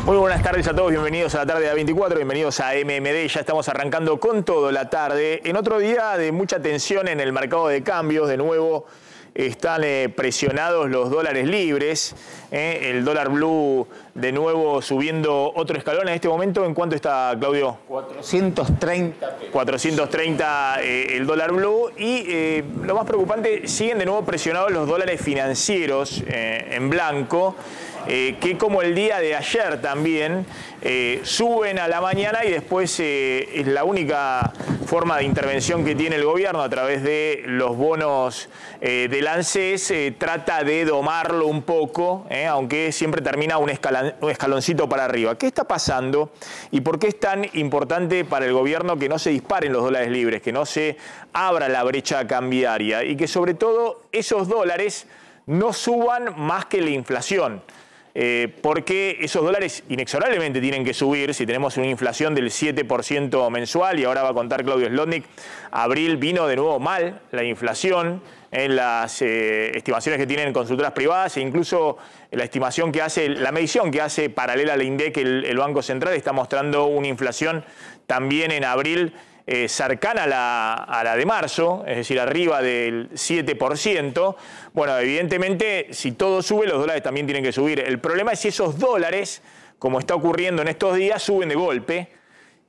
Muy buenas tardes a todos, bienvenidos a la tarde de A24, bienvenidos a MMD. Ya estamos arrancando con todo la tarde. En otro día de mucha tensión en el mercado de cambios, de nuevo están presionados los dólares libres. El dólar blue de nuevo subiendo otro escalón. En este momento, ¿en cuánto está, Claudio? 430 pesos. 430 el dólar blue. Y lo más preocupante, siguen de nuevo presionados los dólares financieros en blanco. Que como el día de ayer también suben a la mañana y después es la única forma de intervención que tiene el gobierno a través de los bonos del ANSES. Trata de domarlo un poco, aunque siempre termina un escaloncito para arriba. ¿Qué está pasando y por qué es tan importante para el gobierno que no se disparen los dólares libres, que no se abra la brecha cambiaria y que sobre todo esos dólares no suban más que la inflación? Porque esos dólares inexorablemente tienen que subir si tenemos una inflación del 7% mensual, y ahora va a contar Claudio Zlotnik. Abril vino de nuevo mal la inflación en las estimaciones que tienen consultoras privadas, e incluso la estimación que hace, la medición que hace paralela a la INDEC el Banco Central está mostrando una inflación también en abril cercana a la de marzo, es decir, arriba del 7%. Bueno, evidentemente, si todo sube, los dólares también tienen que subir. El problema es si esos dólares, como está ocurriendo en estos días, suben de golpe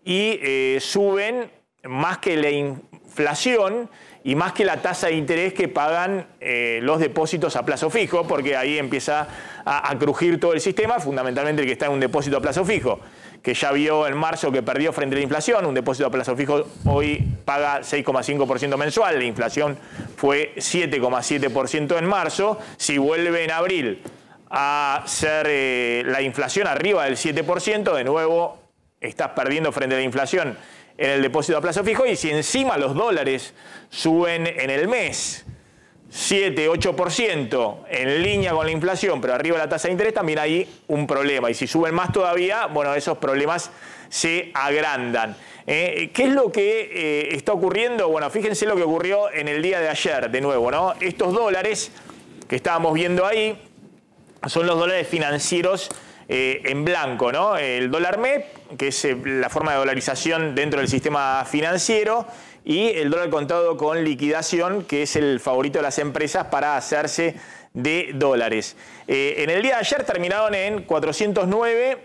y suben más que la inflación y más que la tasa de interés que pagan los depósitos a plazo fijo, porque ahí empieza a crujir todo el sistema, fundamentalmente el que está en un depósito a plazo fijo, que ya vio en marzo que perdió frente a la inflación. Un depósito a plazo fijo hoy paga 6,5% mensual, la inflación fue 7,7% en marzo. Si vuelve en abril a ser la inflación arriba del 7%, de nuevo estás perdiendo frente a la inflación en el depósito a plazo fijo. Y si encima los dólares suben en el mes 7-8% en línea con la inflación, pero arriba de la tasa de interés, también hay un problema. Y si suben más todavía, bueno, esos problemas se agrandan. ¿Qué es lo que está ocurriendo? Bueno, fíjense lo que ocurrió en el día de ayer, de nuevo, ¿no? Estos dólares que estábamos viendo ahí son los dólares financieros en blanco, ¿no? El dólar MEP, que es la forma de dolarización dentro del sistema financiero, y el dólar contado con liquidación, que es el favorito de las empresas para hacerse de dólares. En el día de ayer terminaron en 409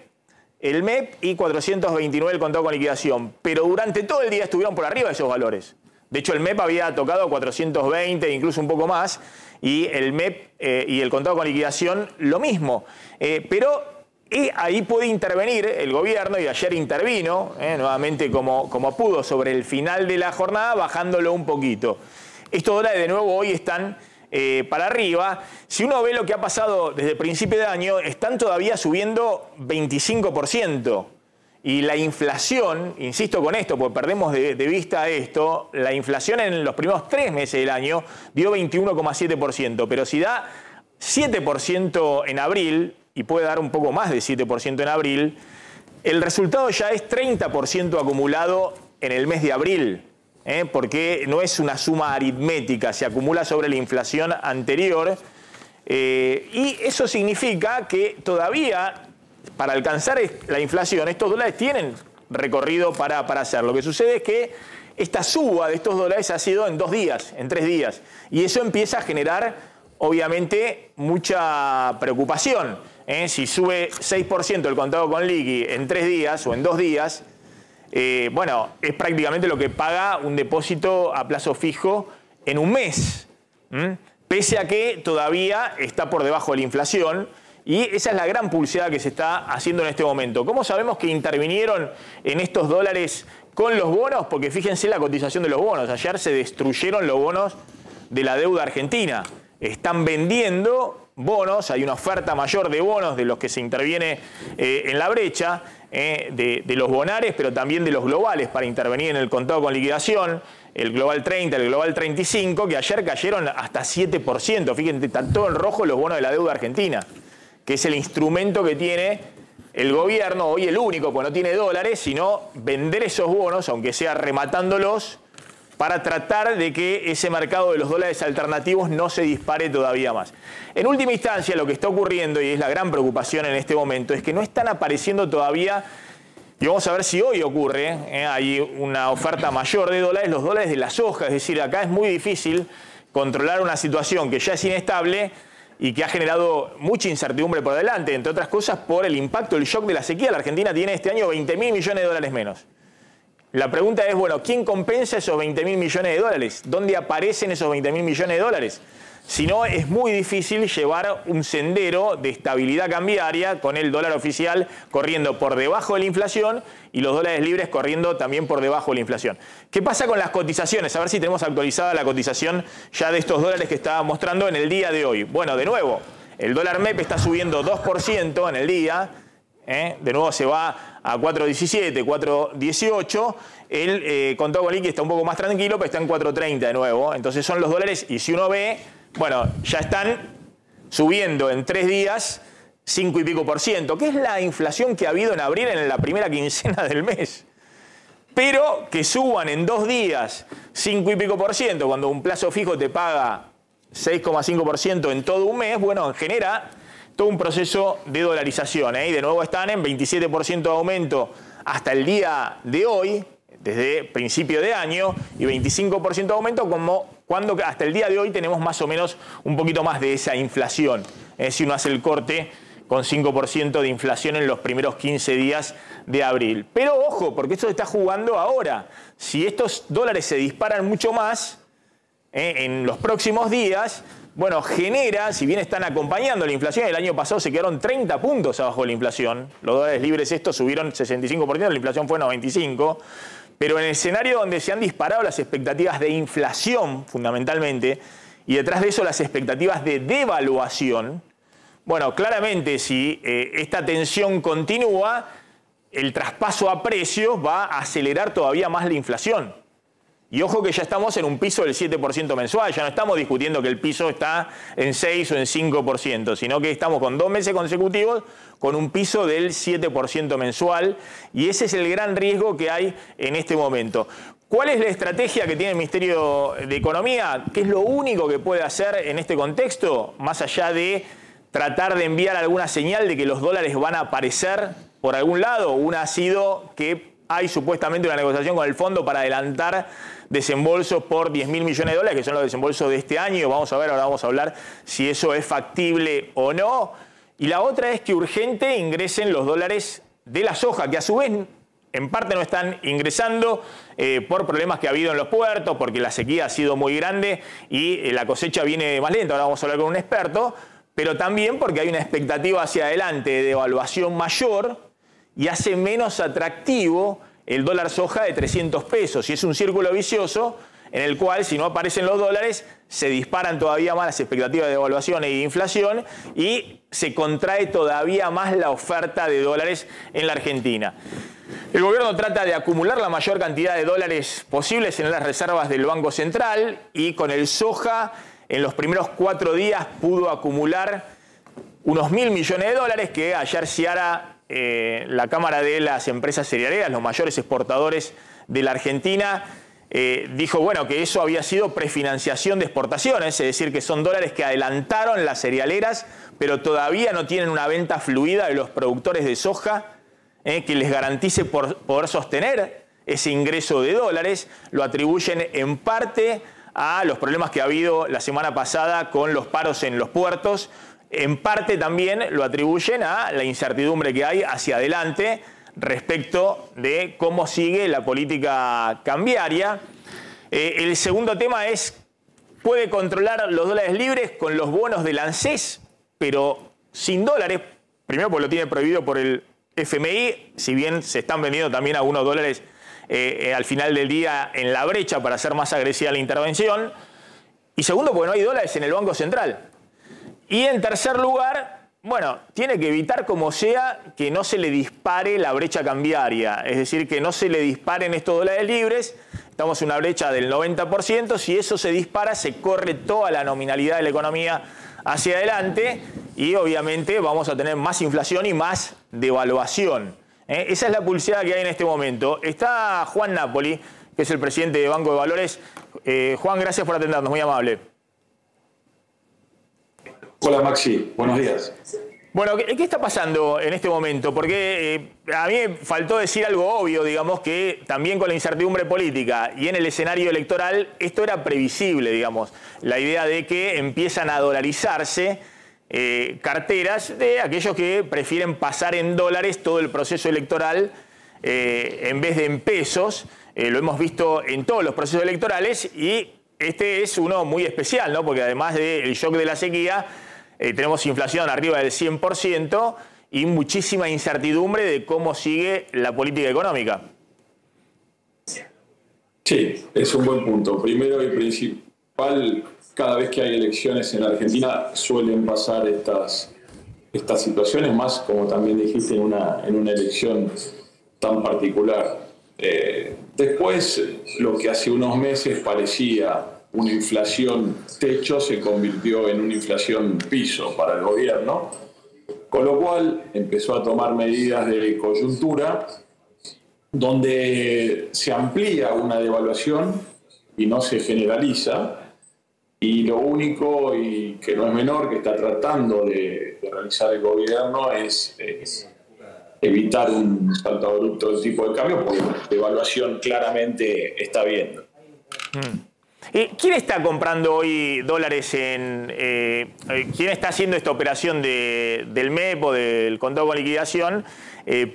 el MEP y 429 el contado con liquidación, pero durante todo el día estuvieron por arriba de esos valores. De hecho, el MEP había tocado 420, incluso un poco más, y el MEP y el contado con liquidación lo mismo. Pero ahí puede intervenir el gobierno, y ayer intervino nuevamente como pudo sobre el final de la jornada, bajándolo un poquito. Estos dólares de nuevo hoy están para arriba. Si uno ve lo que ha pasado desde el principio de año, están todavía subiendo 25%. Y la inflación, insisto con esto, porque perdemos de vista esto, la inflación en los primeros 3 meses del año dio 21,7%. Pero si da 7% en abril, y puede dar un poco más de 7% en abril, el resultado ya es 30% acumulado en el mes de abril, porque no es una suma aritmética, se acumula sobre la inflación anterior, y eso significa que todavía, para alcanzar la inflación, estos dólares tienen recorrido para hacerlo. Lo que sucede es que esta suba de estos dólares ha sido en 2 días, en 3 días, y eso empieza a generar, obviamente, mucha preocupación. Si sube 6% el contado con liqui en 3 días o en 2 días, bueno, es prácticamente lo que paga un depósito a plazo fijo en un mes, pese a que todavía está por debajo de la inflación. Y esa es la gran pulseada que se está haciendo en este momento. ¿Cómo sabemos que intervinieron en estos dólares con los bonos? Porque fíjense la cotización de los bonos. Ayer se destruyeron los bonos de la deuda argentina. Están vendiendo bonos, hay una oferta mayor de bonos de los que se interviene en la brecha, de los bonares, pero también de los globales para intervenir en el contado con liquidación, el Global 30, el Global 35, que ayer cayeron hasta 7%. Fíjense, están todo en rojo los bonos de la deuda argentina, que es el instrumento que tiene el gobierno, hoy el único, pues no tiene dólares, sino vender esos bonos, aunque sea rematándolos, para tratar de que ese mercado de los dólares alternativos no se dispare todavía más. En última instancia, lo que está ocurriendo, y es la gran preocupación en este momento, es que no están apareciendo todavía, y vamos a ver si hoy ocurre, hay una oferta mayor de dólares, los dólares de la soja. Es decir, acá es muy difícil controlar una situación que ya es inestable y que ha generado mucha incertidumbre por delante, entre otras cosas por el impacto, el shock de la sequía. La Argentina tiene este año 20.000 millones de dólares menos. La pregunta es, bueno, ¿quién compensa esos 20.000 millones de dólares? ¿Dónde aparecen esos 20.000 millones de dólares? Si no, es muy difícil llevar un sendero de estabilidad cambiaria con el dólar oficial corriendo por debajo de la inflación y los dólares libres corriendo también por debajo de la inflación. ¿Qué pasa con las cotizaciones? A ver si tenemos actualizada la cotización ya de estos dólares que estaba mostrando en el día de hoy. Bueno, de nuevo, el dólar MEP está subiendo 2% en el día. De nuevo se va a 4.17, 4.18. El contado con liqui está un poco más tranquilo, pero está en 4.30 de nuevo. Entonces son los dólares, y si uno ve, bueno, ya están subiendo en 3 días 5 y pico %, que es la inflación que ha habido en abril en la primera quincena del mes. Pero que suban en 2 días 5 y pico %, cuando un plazo fijo te paga 6,5% en todo un mes, bueno, genera todo un proceso de dolarización. Y de nuevo están en 27% de aumento hasta el día de hoy, desde principio de año, y 25% de aumento como cuando hasta el día de hoy tenemos más o menos un poquito más de esa inflación. Si uno hace el corte con 5% de inflación en los primeros 15 días de abril. Pero ojo, porque esto se está jugando ahora. Si estos dólares se disparan mucho más en los próximos días, bueno, genera, si bien están acompañando la inflación, el año pasado se quedaron 30 puntos abajo de la inflación. Los dólares libres estos subieron 65%, la inflación fue 95%. Pero en el escenario donde se han disparado las expectativas de inflación, fundamentalmente, y detrás de eso las expectativas de devaluación, bueno, claramente si esta tensión continúa, el traspaso a precios va a acelerar todavía más la inflación. Y ojo que ya estamos en un piso del 7% mensual, ya no estamos discutiendo que el piso está en 6 o en 5%, sino que estamos con 2 meses consecutivos con un piso del 7% mensual, y ese es el gran riesgo que hay en este momento. ¿Cuál es la estrategia que tiene el Ministerio de Economía? ¿Qué es lo único que puede hacer en este contexto, más allá de tratar de enviar alguna señal de que los dólares van a aparecer por algún lado? Una ha sido que hay supuestamente una negociación con el fondo para adelantar desembolsos por 10.000 millones de dólares, que son los desembolsos de este año. Vamos a ver, ahora vamos a hablar si eso es factible o no. Y la otra es que urgente ingresen los dólares de la soja, que a su vez en parte no están ingresando por problemas que ha habido en los puertos, porque la sequía ha sido muy grande y la cosecha viene más lenta. Ahora vamos a hablar con un experto, pero también porque hay una expectativa hacia adelante de devaluación mayor y hace menos atractivo el dólar soja de 300 pesos. Y es un círculo vicioso en el cual, si no aparecen los dólares, se disparan todavía más las expectativas de devaluación e inflación y se contrae todavía más la oferta de dólares en la Argentina. El gobierno trata de acumular la mayor cantidad de dólares posibles en las reservas del Banco Central, y con el soja en los primeros 4 días pudo acumular unos 1.000 millones de dólares, que ayer Ciara, la Cámara de las Empresas Cerealeras, los mayores exportadores de la Argentina, dijo, bueno, que eso había sido prefinanciación de exportaciones, es decir, que son dólares que adelantaron las cerealeras, pero todavía no tienen una venta fluida de los productores de soja que les garantice poder sostener ese ingreso de dólares. Lo atribuyen en parte a los problemas que ha habido la semana pasada con los paros en los puertos. En parte también lo atribuyen a la incertidumbre que hay hacia adelante respecto de cómo sigue la política cambiaria. El segundo tema es, puede controlar los dólares libres con los bonos del ANSES, pero sin dólares. Primero, porque lo tiene prohibido por el FMI, si bien se están vendiendo también algunos dólares al final del día en la brecha para hacer más agresiva la intervención. Y segundo, porque no hay dólares en el Banco Central. Y en tercer lugar, bueno, tiene que evitar como sea que no se le dispare la brecha cambiaria, es decir, que no se le disparen estos dólares libres. Estamos en una brecha del 90%, si eso se dispara se corre toda la nominalidad de la economía hacia adelante y obviamente vamos a tener más inflación y más devaluación. Esa es la pulseada que hay en este momento. Está Juan Napoli, que es el presidente de Banco de Valores. Juan, gracias por atendernos, muy amable. Hola Maxi, buenos días. Bueno, ¿qué está pasando en este momento? Porque a mí me faltó decir algo obvio, digamos, que también con la incertidumbre política y en el escenario electoral, esto era previsible, digamos. La idea de que empiezan a dolarizarse carteras de aquellos que prefieren pasar en dólares todo el proceso electoral en vez de en pesos. Lo hemos visto en todos los procesos electorales y este es uno muy especial, ¿no? Porque además del shock de la sequía, tenemos inflación arriba del 100% y muchísima incertidumbre de cómo sigue la política económica. Sí, es un buen punto. Primero y principal, cada vez que hay elecciones en Argentina suelen pasar estas situaciones, más como también dijiste en una elección tan particular. Después, lo que hace unos meses parecía una inflación techo se convirtió en una inflación piso para el gobierno, con lo cual empezó a tomar medidas de coyuntura donde se amplía una devaluación y no se generaliza, y lo único, y que no es menor, que está tratando de realizar el gobierno es evitar un salto abrupto del tipo de cambio, porque la devaluación claramente está viendo. ¿Quién está comprando hoy dólares quién está haciendo esta operación del MEP o del contado con liquidación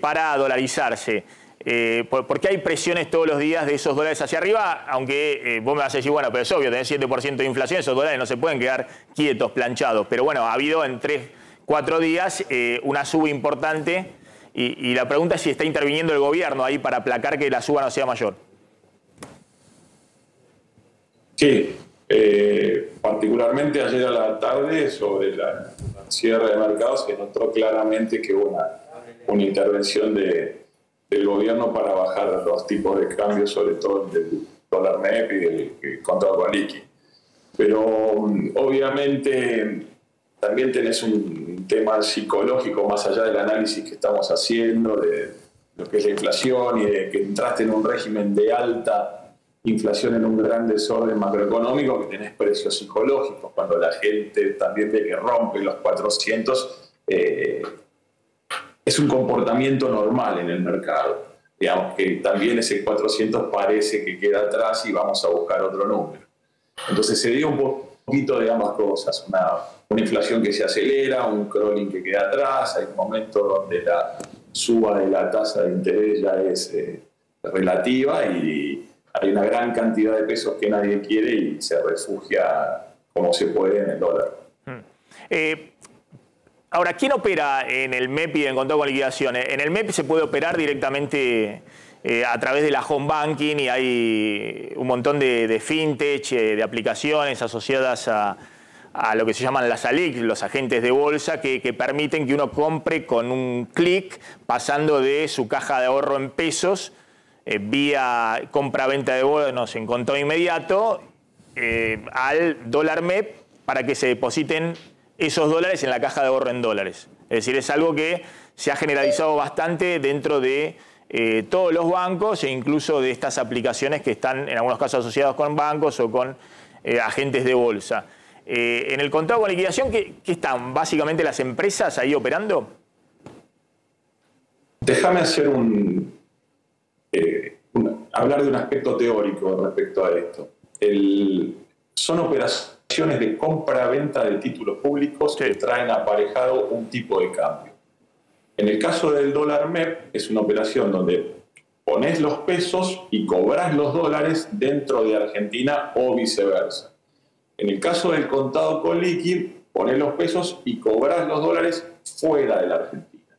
para dolarizarse? Porque hay presiones todos los días de esos dólares hacia arriba, aunque vos me vas a decir, bueno, pero es obvio, tenés 7% de inflación, esos dólares no se pueden quedar quietos, planchados. Pero bueno, ha habido en 3-4 días una suba importante y la pregunta es si está interviniendo el gobierno ahí para aplacar que la suba no sea mayor. Sí, particularmente ayer a la tarde, sobre la cierre de mercados, se notó claramente que hubo una intervención del gobierno para bajar los tipos de cambio, sobre todo el del dólar MEP y del contado con liqui. Pero obviamente también tenés un tema psicológico más allá del análisis que estamos haciendo de lo que es la inflación y de que entraste en un régimen de alta inflación en un gran desorden macroeconómico, que tenés precios psicológicos. Cuando la gente también ve que rompe los 400, es un comportamiento normal en el mercado. Digamos que también ese 400 parece que queda atrás y vamos a buscar otro número. Entonces se dio un poquito de ambas cosas, una inflación que se acelera, un crawling que queda atrás, hay momentos donde la suba de la tasa de interés ya es relativa y hay una gran cantidad de pesos que nadie quiere y se refugia como se puede en el dólar. Ahora, ¿quién opera en el MEP y en contado con liquidación? En el MEP se puede operar directamente a través de la home banking y hay un montón de fintech, de aplicaciones asociadas a lo que se llaman las ALIC, los agentes de bolsa, que permiten que uno compre con un clic, pasando de su caja de ahorro en pesos vía compra-venta de bonos en contado inmediato al dólar MEP para que se depositen esos dólares en la caja de ahorro en dólares. Es decir, es algo que se ha generalizado bastante dentro de todos los bancos e incluso de estas aplicaciones que están en algunos casos asociados con bancos o con agentes de bolsa. En el contado con liquidación, ¿qué están básicamente las empresas ahí operando? Déjame hacer hablar de un aspecto teórico respecto a esto. Son operaciones de compra-venta de títulos públicos que traen aparejado un tipo de cambio. En el caso del dólar MEP, es una operación donde pones los pesos y cobras los dólares dentro de Argentina o viceversa. En el caso del contado con liqui, pones los pesos y cobras los dólares fuera de la Argentina.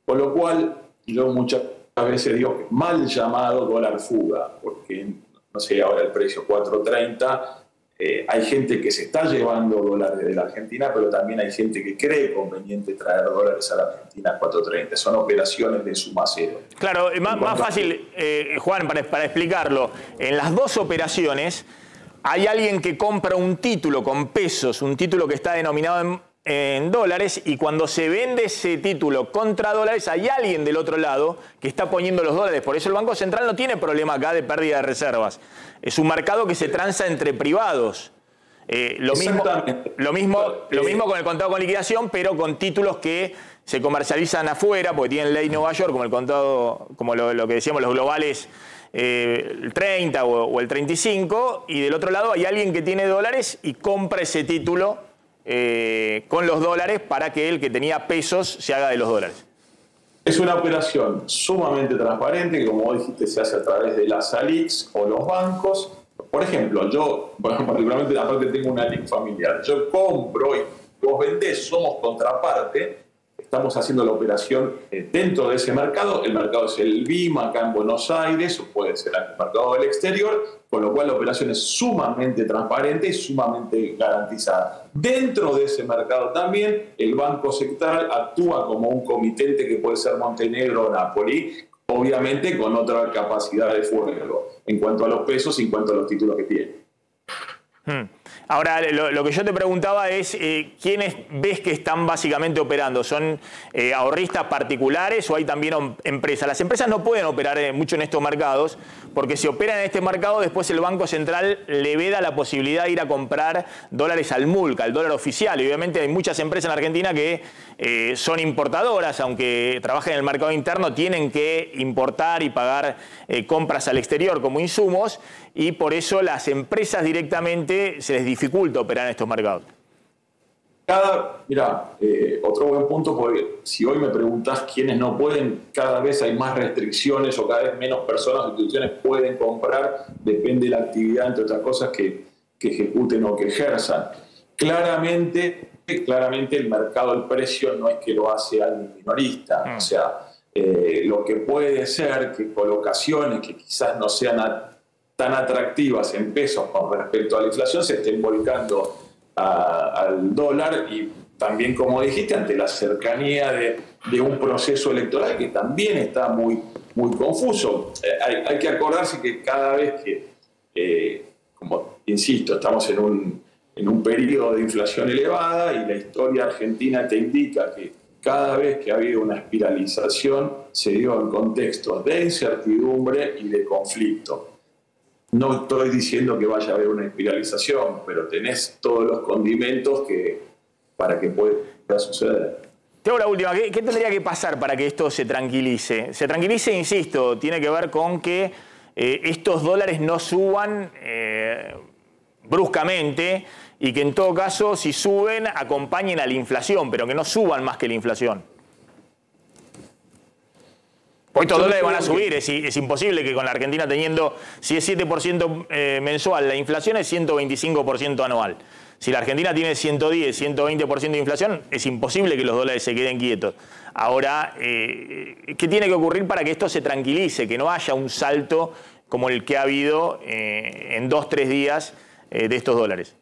Con lo cual, yo muchas veces digo mal llamado dólar fuga, porque no sé ahora el precio 4.30, hay gente que se está llevando dólares de la Argentina, pero también hay gente que cree conveniente traer dólares a la Argentina a 4.30. Son operaciones de suma cero. Claro, más fácil, Juan, para explicarlo. En las dos operaciones hay alguien que compra un título con pesos, un título que está denominado en dólares y cuando se vende ese título contra dólares hay alguien del otro lado que está poniendo los dólares. Por eso el Banco Central no tiene problema acá de pérdida de reservas. Es un mercado que se transa entre privados. Lo mismo con el contado con liquidación, pero con títulos que se comercializan afuera, porque tienen ley Nueva York, como el contado, como lo que decíamos, los globales, el 30 o el 35, y del otro lado hay alguien que tiene dólares y compra ese título con los dólares para que el que tenía pesos se haga de los dólares. Es una operación sumamente transparente que, como dijiste, se hace a través de las ALICs o los bancos. Por ejemplo, yo particularmente, aparte tengo una ALIC familiar, yo compro y vos vendés, somos contraparte, estamos haciendo la operación dentro de ese mercado. El mercado es el BIM acá en Buenos Aires, o puede ser el mercado del exterior, con lo cual la operación es sumamente transparente y sumamente garantizada. Dentro de ese mercado también, el Banco Central actúa como un comitente que puede ser Montenegro o Napoli, obviamente con otra capacidad de fuego en cuanto a los pesos y en cuanto a los títulos que tiene. Ahora, lo que yo te preguntaba es, ¿quiénes ves que están básicamente operando? ¿Son ahorristas particulares o hay también empresas? Las empresas no pueden operar mucho en estos mercados, porque si operan en este mercado, después el Banco Central le veda la posibilidad de ir a comprar dólares al MULC, al dólar oficial. Y obviamente hay muchas empresas en Argentina que son importadoras, aunque trabajen en el mercado interno, tienen que importar y pagar compras al exterior como insumos, y por eso las empresas directamente se les dificulta operar en estos mercados. Mirá, otro buen punto, porque si hoy me preguntás quiénes no pueden, cada vez hay más restricciones o cada vez menos personas o instituciones pueden comprar, depende de la actividad, entre otras cosas, que ejecuten o que ejerzan. Claramente el mercado del precio no es que lo hace alguien minorista, o sea, lo que puede ser que colocaciones que quizás no sean tan atractivas en pesos con respecto a la inflación se estén volcando al dólar, y también, como dijiste, ante la cercanía de un proceso electoral que también está muy, muy confuso. Hay que acordarse que cada vez que, como insisto, estamos en un periodo de inflación elevada, y la historia argentina te indica que cada vez que ha habido una espiralización se dio en contextos de incertidumbre y de conflicto. No estoy diciendo que vaya a haber una espiralización, pero tenés todos los condimentos para que pueda suceder. Tengo la última. ¿Qué tendría que pasar para que esto se tranquilice? Se tranquilice, insisto, tiene que ver con que estos dólares no suban bruscamente, y que en todo caso, si suben, acompañen a la inflación, pero que no suban más que la inflación. Pues estos dólares van a subir, es imposible que con la Argentina teniendo, si es 7% mensual, la inflación es 125% anual. Si la Argentina tiene 110, 120% de inflación, es imposible que los dólares se queden quietos. Ahora, ¿qué tiene que ocurrir para que esto se tranquilice? Que no haya un salto como el que ha habido en 2 o 3 días de estos dólares.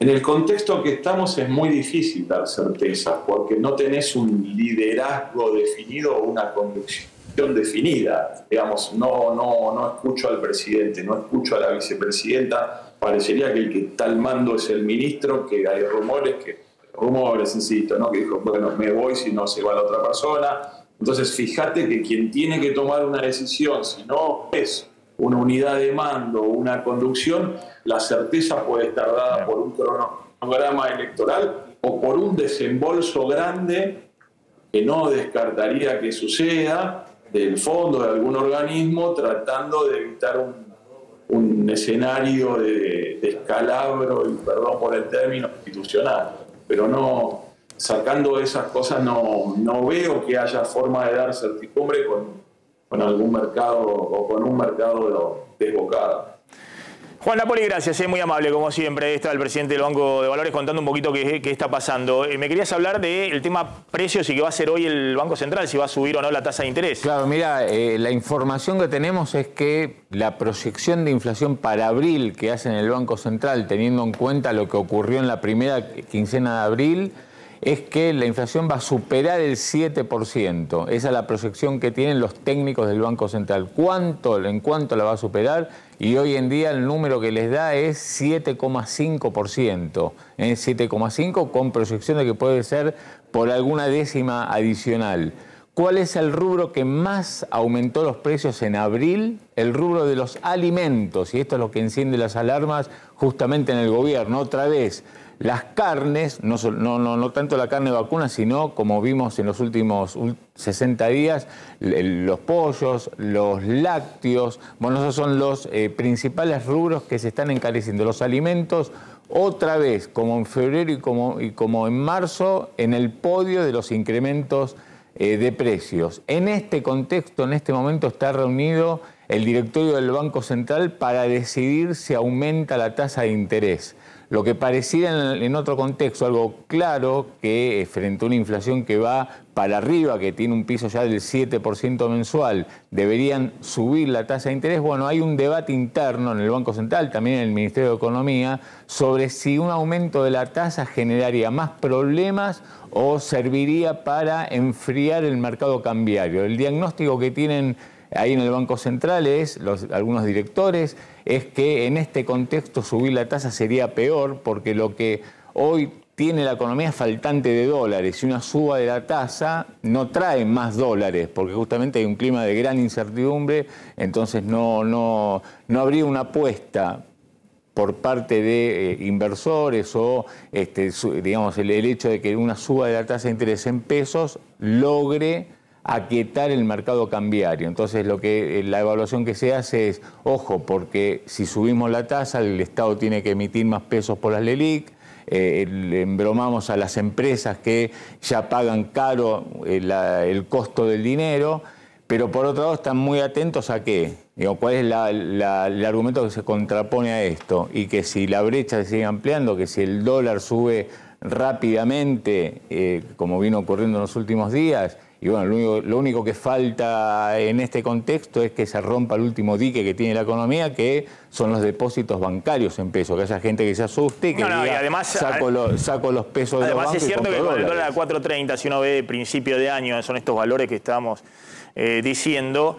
En el contexto que estamos es muy difícil dar certezas, porque no tenés un liderazgo definido o una conducción definida. Digamos, no escucho al presidente, no escucho a la vicepresidenta. Parecería que el que está al mando es el ministro, que hay rumores, insisto, ¿no? Que dijo, bueno, me voy si no se va la otra persona. Entonces, fíjate que quien tiene que tomar una decisión, si no es una unidad de mando, una conducción, la certeza puede estar dada por un cronograma electoral o por un desembolso grande que no descartaría que suceda del fondo de algún organismo, tratando de evitar un escenario de descalabro, y perdón por el término, institucional. Pero no, sacando esas cosas, no veo que haya forma de dar certidumbre con algún mercado o con un mercado desbocado. Juan Napoli, gracias, muy amable como siempre. Está el presidente del Banco de Valores contando un poquito qué está pasando. Me querías hablar del tema precios y qué va a hacer hoy el Banco Central, si va a subir o no la tasa de interés. Claro, mira, la información que tenemos es que la proyección de inflación para abril que hace en el Banco Central, teniendo en cuenta lo que ocurrió en la primera quincena de abril es que la inflación va a superar el 7%. Esa es la proyección que tienen los técnicos del Banco Central. ¿En cuánto la va a superar? Y hoy en día el número que les da es 7,5%. 7,5% con proyección de que puede ser por alguna décima adicional. ¿Cuál es el rubro que más aumentó los precios en abril? El rubro de los alimentos. Y esto es lo que enciende las alarmas justamente en el gobierno. Otra vez, las carnes, no tanto la carne vacuna, sino, como vimos en los últimos 60 días, los pollos, los lácteos. Bueno, esos son los principales rubros que se están encareciendo. Los alimentos, otra vez, como en febrero y como en marzo, en el podio de los incrementos de precios. En este contexto, en este momento, está reunido el directorio del Banco Central para decidir si aumenta la tasa de interés. Lo que parecía en otro contexto algo claro, que frente a una inflación que va para arriba, que tiene un piso ya del 7% mensual, deberían subir la tasa de interés. Bueno, hay un debate interno en el Banco Central, también en el Ministerio de Economía, sobre si un aumento de la tasa generaría más problemas o serviría para enfriar el mercado cambiario. El diagnóstico que tienen ahí en el Banco Central algunos directores, es que en este contexto subir la tasa sería peor, porque lo que hoy tiene la economía es faltante de dólares, y una suba de la tasa no trae más dólares, porque justamente hay un clima de gran incertidumbre, entonces no habría una apuesta por parte de inversores o digamos el hecho de que una suba de la tasa de interés en pesos logre aquietar el mercado cambiario. Entonces la evaluación que se hace es, ojo, porque si subimos la tasa, el Estado tiene que emitir más pesos por las LELIQ, embromamos a las empresas que ya pagan caro el costo del dinero, pero por otro lado están muy atentos a qué, cuál es el argumento que se contrapone a esto, y que si la brecha se sigue ampliando, que si el dólar sube rápidamente, como vino ocurriendo en los últimos días. Y bueno, lo único que falta en este contexto es que se rompa el último dique que tiene la economía, que son los depósitos bancarios en pesos, que haya gente que se asuste y que diga, y además, saco los pesos de los bancos. Además es cierto que con el dólar a dólares. 4.30, si uno ve de principio de año, son estos valores que estábamos diciendo,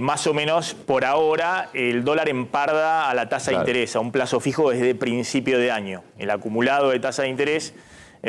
más o menos por ahora el dólar emparda a la tasa de interés, a un plazo fijo desde principio de año. El acumulado de tasa de interés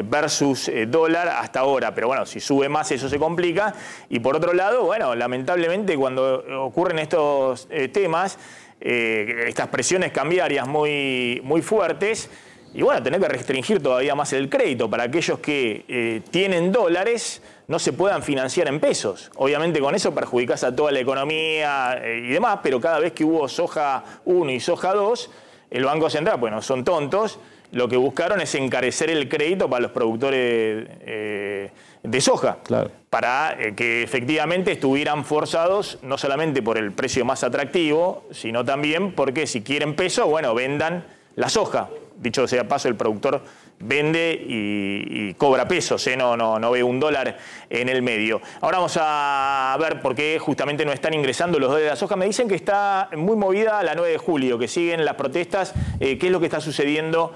versus dólar hasta ahora, pero bueno, si sube más eso se complica. Y por otro lado, bueno, lamentablemente cuando ocurren estos temas, estas presiones cambiarias muy fuertes, y bueno, tener que restringir todavía más el crédito para aquellos que tienen dólares, no se puedan financiar en pesos. Obviamente con eso perjudicás a toda la economía y demás, pero cada vez que hubo soja 1 y soja 2, el Banco Central, bueno, son tontos, lo que buscaron es encarecer el crédito para los productores de soja, claro, para que efectivamente estuvieran forzados, no solamente por el precio más atractivo, sino también porque si quieren peso, bueno, vendan la soja. Dicho sea paso, el productor vende y cobra pesos, no ve un dólar en el medio. Ahora vamos a ver por qué justamente no están ingresando los dólares de la soja. Me dicen que está muy movida la 9 de julio, que siguen las protestas. ¿Qué es lo que está sucediendo,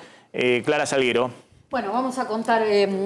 Clara Salguero? Bueno, vamos a contar,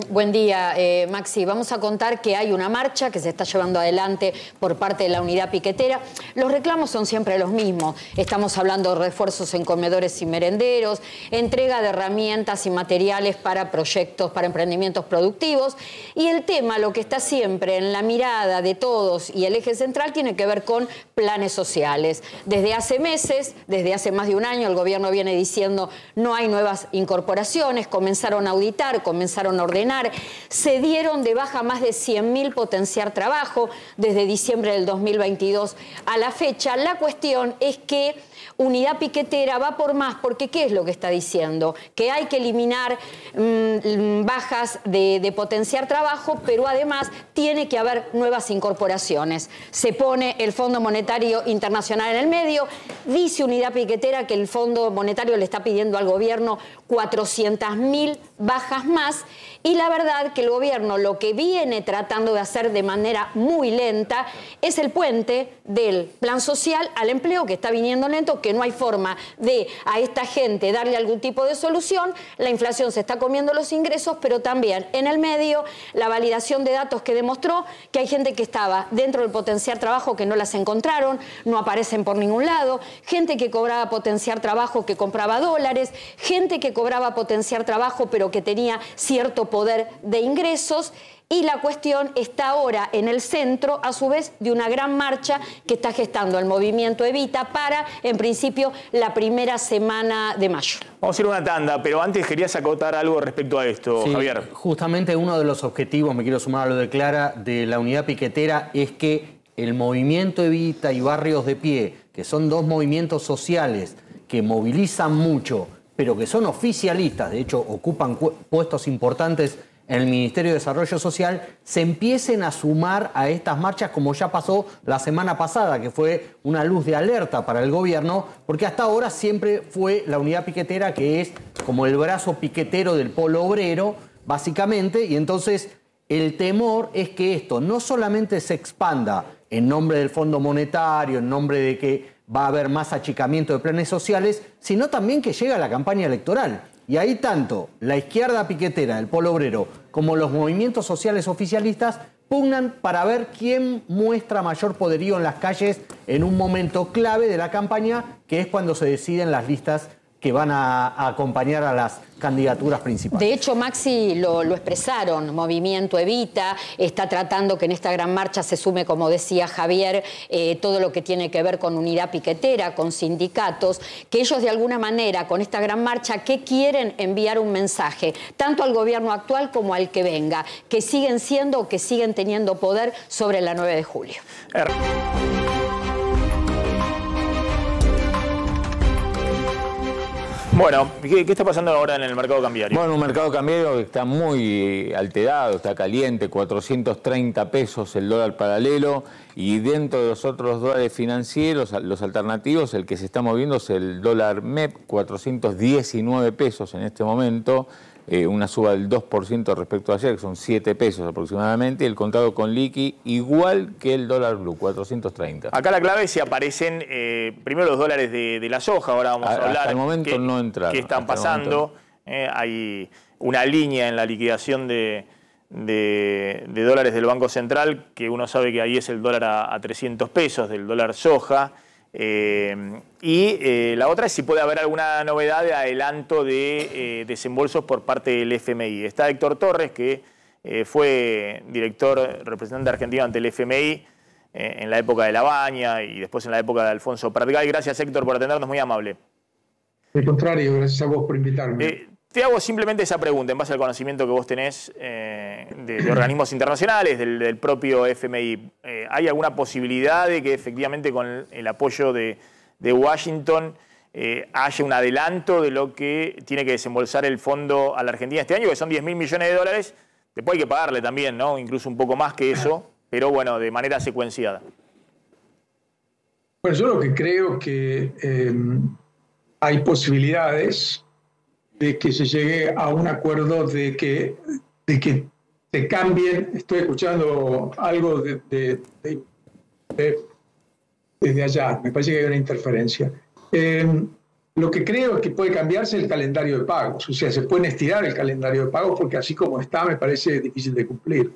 buen día Maxi, vamos a contar que hay una marcha que se está llevando adelante por parte de la unidad piquetera. Los reclamos son siempre los mismos. Estamos hablando de refuerzos en comedores y merenderos, entrega de herramientas y materiales para proyectos, para emprendimientos productivos. Y el tema, lo que está siempre en la mirada de todos y el eje central, tiene que ver con planes sociales. Desde hace meses, desde hace más de un año, el gobierno viene diciendo no hay nuevas incorporaciones, comenzaron a auditar, comenzaron a ordenar, se dieron de baja más de 100.000 potenciar trabajo desde diciembre del 2022 a la fecha. La cuestión es que Unidad Piquetera va por más, porque ¿qué es lo que está diciendo? Que hay que eliminar bajas de potenciar trabajo, pero además tiene que haber nuevas incorporaciones. Se pone el Fondo Monetario Internacional en el medio. Dice Unidad Piquetera que el Fondo Monetario le está pidiendo al gobierno 400.000 bajas más. Y la verdad que el gobierno lo que viene tratando de hacer de manera muy lenta es el puente del plan social al empleo, que está viniendo lento, que no hay forma de a esta gente darle algún tipo de solución. La inflación se está comiendo los ingresos, pero también en el medio la validación de datos que demostró que hay gente que estaba dentro del potenciar trabajo que no las encontraron, no aparecen por ningún lado, gente que cobraba potenciar trabajo que compraba dólares, gente que cobraba potenciar trabajo pero que tenía cierto poder de ingresos. Y la cuestión está ahora en el centro, a su vez, de una gran marcha que está gestando el movimiento Evita para, en principio, la primera semana de mayo. Vamos a ir a una tanda, pero antes querías acotar algo respecto a esto, sí, Javier. Justamente uno de los objetivos, me quiero sumar a lo de Clara, de la unidad piquetera es que el movimiento Evita y Barrios de Pie, que son dos movimientos sociales que movilizan mucho, pero que son oficialistas, de hecho ocupan puestos importantes en el Ministerio de Desarrollo Social, se empiecen a sumar a estas marchas como ya pasó la semana pasada, que fue una luz de alerta para el gobierno, porque hasta ahora siempre fue la unidad piquetera que es como el brazo piquetero del polo obrero, básicamente, y entonces el temor es que esto no solamente se expanda en nombre del Fondo Monetario, en nombre de que va a haber más achicamiento de planes sociales, sino también que llega la campaña electoral. Y ahí tanto la izquierda piquetera, el polo obrero, como los movimientos sociales oficialistas pugnan para ver quién muestra mayor poderío en las calles en un momento clave de la campaña, que es cuando se deciden las listas que van a acompañar a las candidaturas principales. De hecho, Maxi, lo expresaron, Movimiento Evita está tratando que en esta gran marcha se sume, como decía Javier, todo lo que tiene que ver con unidad piquetera, con sindicatos, que ellos de alguna manera con esta gran marcha, ¿qué quieren? Enviar un mensaje, tanto al gobierno actual como al que venga, que siguen siendo o que siguen teniendo poder sobre la 9 de julio. Bueno, ¿qué está pasando ahora en el mercado cambiario? Bueno, un mercado cambiario que está muy alterado, está caliente, 430 pesos el dólar paralelo, y dentro de los otros dólares financieros, los alternativos, el que se está moviendo es el dólar MEP, 419 pesos en este momento, una suba del 2% respecto a ayer, que son 7 pesos aproximadamente, y el contado con liqui igual que el dólar blue, 430. Acá la clave es si aparecen primero los dólares de la soja, ahora vamos a hablar. Hasta el momento no entraron. ¿Qué están pasando? Hay una línea en la liquidación de dólares del Banco Central, que uno sabe que ahí es el dólar a 300 pesos, del dólar soja. La otra es si puede haber alguna novedad de adelanto de desembolsos por parte del FMI. Está Héctor Torres, que fue representante argentino ante el FMI en la época de La Baña y después en la época de Alfonso Pratgay. Gracias, Héctor, por atendernos, muy amable. Al contrario, gracias a vos por invitarme. Te hago simplemente esa pregunta en base al conocimiento que vos tenés de organismos internacionales, del propio FMI. ¿Hay alguna posibilidad de que efectivamente con el apoyo de Washington haya un adelanto de lo que tiene que desembolsar el fondo a la Argentina este año, que son 10.000 millones de dólares? Después hay que pagarle también, ¿no? Incluso un poco más que eso, pero bueno, de manera secuenciada. Bueno, yo lo que creo que hay posibilidades de que se llegue a un acuerdo de que se cambien. Estoy escuchando algo desde allá, me parece que hay una interferencia. Lo que creo es que puede cambiarse el calendario de pagos, o sea, se pueden estirar el calendario de pagos porque así como está me parece difícil de cumplir.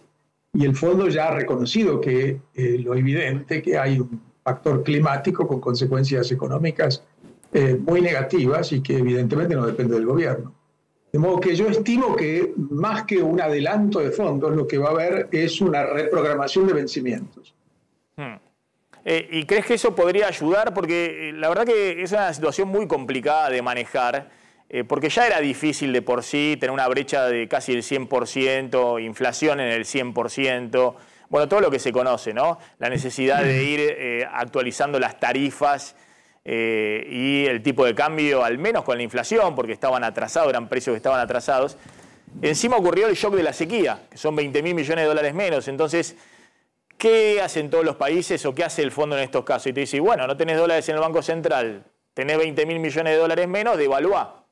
Y el fondo ya ha reconocido que lo evidente, que hay un factor climático con consecuencias económicas muy negativas y que evidentemente no depende del gobierno. De modo que yo estimo que más que un adelanto de fondos, lo que va a haber es una reprogramación de vencimientos. ¿Y crees que eso podría ayudar? Porque la verdad que es una situación muy complicada de manejar, porque ya era difícil de por sí tener una brecha de casi el 100%, inflación en el 100%, bueno, todo lo que se conoce, ¿no? La necesidad de ir actualizando las tarifas y el tipo de cambio, al menos con la inflación, porque estaban atrasados, eran precios que estaban atrasados. Encima ocurrió el shock de la sequía, que son 20.000 millones de dólares menos. Entonces, ¿qué hacen todos los países o qué hace el fondo en estos casos? Y te dice, bueno, no tenés dólares en el Banco Central, tenés 20.000 millones de dólares menos, devaluá.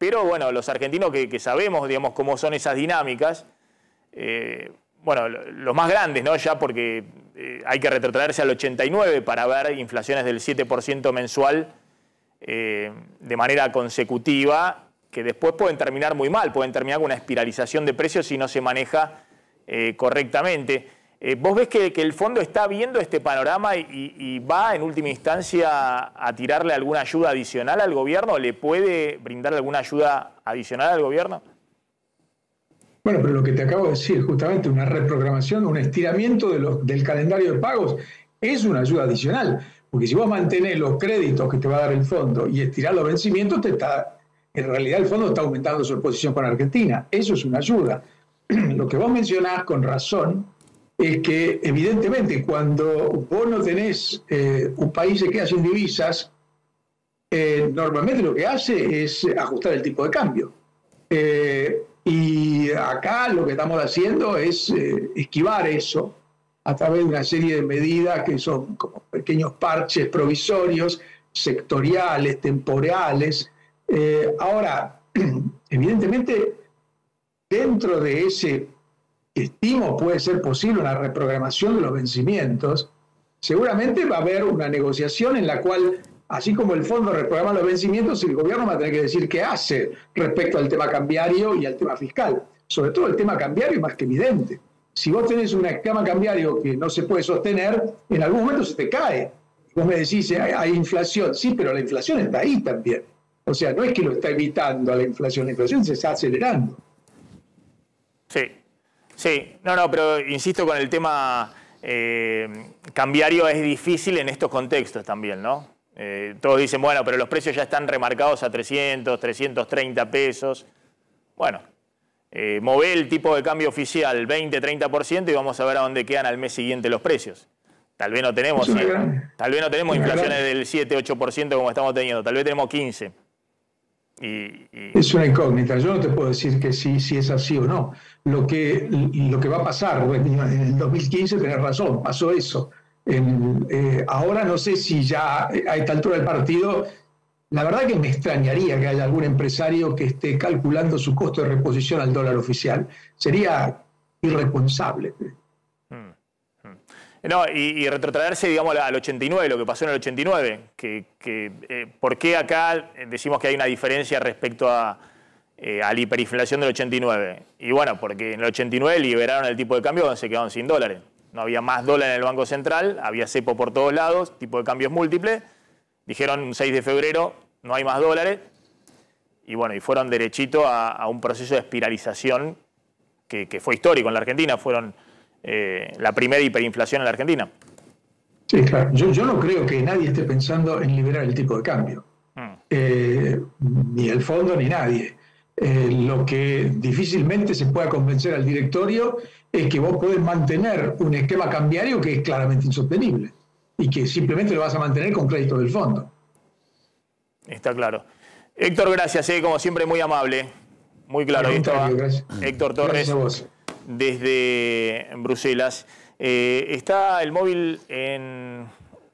pero bueno, los argentinos que sabemos, digamos, cómo son esas dinámicas, bueno, los más grandes, ¿no? Ya porque hay que retrotraerse al 89 para ver inflaciones del 7% mensual de manera consecutiva, que después pueden terminar muy mal, pueden terminar con una espiralización de precios si no se maneja correctamente. ¿Vos ves que el fondo está viendo este panorama y va en última instancia a tirarle alguna ayuda adicional al gobierno? ¿Le puede brindar alguna ayuda adicional al gobierno? Bueno, pero lo que te acabo de decir, justamente una reprogramación, un estiramiento del calendario de pagos es una ayuda adicional. Porque si vos mantenés los créditos que te va a dar el fondo y estirás los vencimientos, en realidad el fondo está aumentando su exposición con Argentina. Eso es una ayuda. Lo que vos mencionás con razón es que evidentemente cuando vos no tenés un país que queda sin divisas, normalmente lo que hace es ajustar el tipo de cambio. Y acá lo que estamos haciendo es esquivar eso a través de una serie de medidas que son como pequeños parches provisorios, sectoriales, temporales. Ahora, evidentemente, dentro de ese estimo puede ser posible una reprogramación de los vencimientos. Seguramente va a haber una negociación en la cual, así como el fondo reprograma los vencimientos, el gobierno va a tener que decir qué hace respecto al tema cambiario y al tema fiscal. Sobre todo el tema cambiario es más que evidente. Si vos tenés un esquema cambiario que no se puede sostener, en algún momento se te cae. Vos me decís, hay inflación. Sí, pero la inflación está ahí también. O sea, no es que lo está evitando a la inflación se está acelerando. Sí, no, pero insisto con el tema cambiario, es difícil en estos contextos también, ¿no? Todos dicen, bueno, pero los precios ya están remarcados a 300, 330 pesos. Bueno, mover el tipo de cambio oficial 20, 30% y vamos a ver a dónde quedan al mes siguiente los precios. Tal vez no tenemos, inflaciones del 7, 8% como estamos teniendo, tal vez tenemos 15%. Es una incógnita. Yo no te puedo decir que sí, si es así o no. Lo que va a pasar, en el 2015 tenés razón, pasó eso. Ahora no sé si ya a esta altura del partido, la verdad que me extrañaría que haya algún empresario que esté calculando su costo de reposición al dólar oficial. Sería irresponsable. No, y retrotraerse, digamos, al 89, lo que pasó en el 89, ¿por qué acá decimos que hay una diferencia respecto a la hiperinflación del 89? Y bueno, porque en el 89 liberaron el tipo de cambio donde se quedaron sin dólares. No había más dólares en el Banco Central, había cepo por todos lados, tipo de cambios múltiples. Dijeron un 6 de febrero, no hay más dólares. Y bueno, y fueron derechito a un proceso de espiralización que fue histórico en la Argentina. Fueron la primera hiperinflación en la Argentina. Sí, claro. Yo no creo que nadie esté pensando en liberar el tipo de cambio. Ni el fondo ni nadie. Lo que difícilmente se pueda convencer al directorio es que vos podés mantener un esquema cambiario que es claramente insostenible y que simplemente lo vas a mantener con crédito del fondo. Está claro. Héctor, gracias, como siempre muy amable, muy claro. Ahí estaba Héctor Torres desde Bruselas. Está el móvil en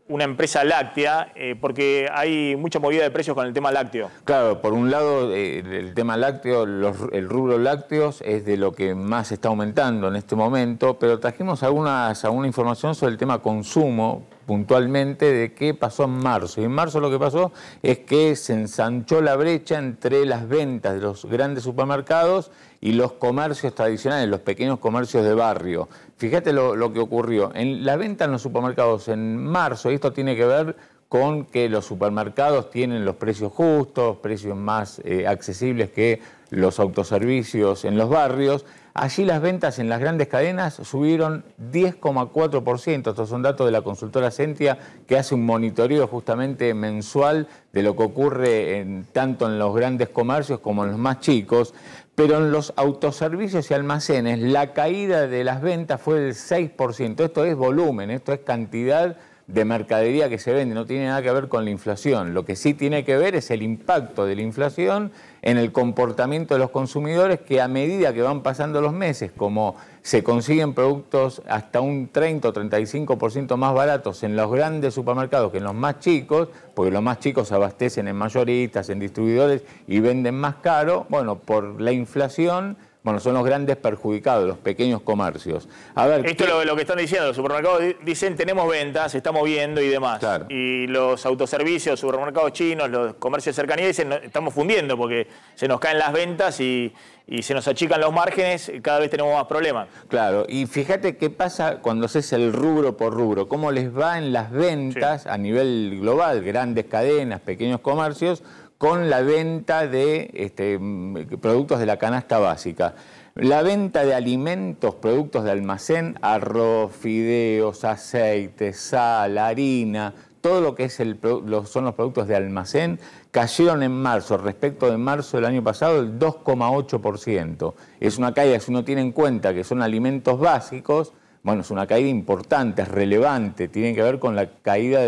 una empresa láctea, porque hay mucha movida de precios con el tema lácteo. Claro, por un lado, el tema lácteo, el rubro lácteos es de lo que más está aumentando en este momento, pero trajimos alguna información sobre el tema consumo, puntualmente, de qué pasó en marzo. Y en marzo lo que pasó es que se ensanchó la brecha entre las ventas de los grandes supermercados y los comercios tradicionales, los pequeños comercios de barrio. Fíjate lo que ocurrió. En la venta en los supermercados en marzo, y esto tiene que ver con que los supermercados tienen los precios justos, precios más accesibles que los autoservicios en los barrios. Allí las ventas en las grandes cadenas subieron 10,4%. Estos son datos de la consultora Sentia, que hace un monitoreo justamente mensual de lo que ocurre tanto en los grandes comercios como en los más chicos. Pero en los autoservicios y almacenes la caída de las ventas fue del 6%. Esto es volumen, esto es cantidad de mercadería que se vende, no tiene nada que ver con la inflación. Lo que sí tiene que ver es el impacto de la inflación en el comportamiento de los consumidores, que a medida que van pasando los meses, como se consiguen productos hasta un 30 o 35% más baratos en los grandes supermercados que en los más chicos, porque los más chicos abastecen en mayoristas, en distribuidores y venden más caro, bueno, por la inflación, bueno, son los grandes perjudicados, los pequeños comercios. A ver, esto es lo que están diciendo, los supermercados dicen tenemos ventas, se está moviendo y demás. Claro. Y los autoservicios, supermercados chinos, los comercios de cercanía dicen estamos fundiendo porque se nos caen las ventas y se nos achican los márgenes, cada vez tenemos más problemas. Claro, y fíjate qué pasa cuando haces el rubro por rubro, cómo les va en las ventas a nivel global, grandes cadenas, pequeños comercios, con la venta de productos de la canasta básica. La venta de alimentos, productos de almacén, arroz, fideos, aceite, sal, harina, todo lo que son los productos de almacén, cayeron en marzo, respecto de marzo del año pasado, el 2,8%. Es una caída, si uno tiene en cuenta que son alimentos básicos, bueno, es una caída importante, es relevante, tiene que ver con la caída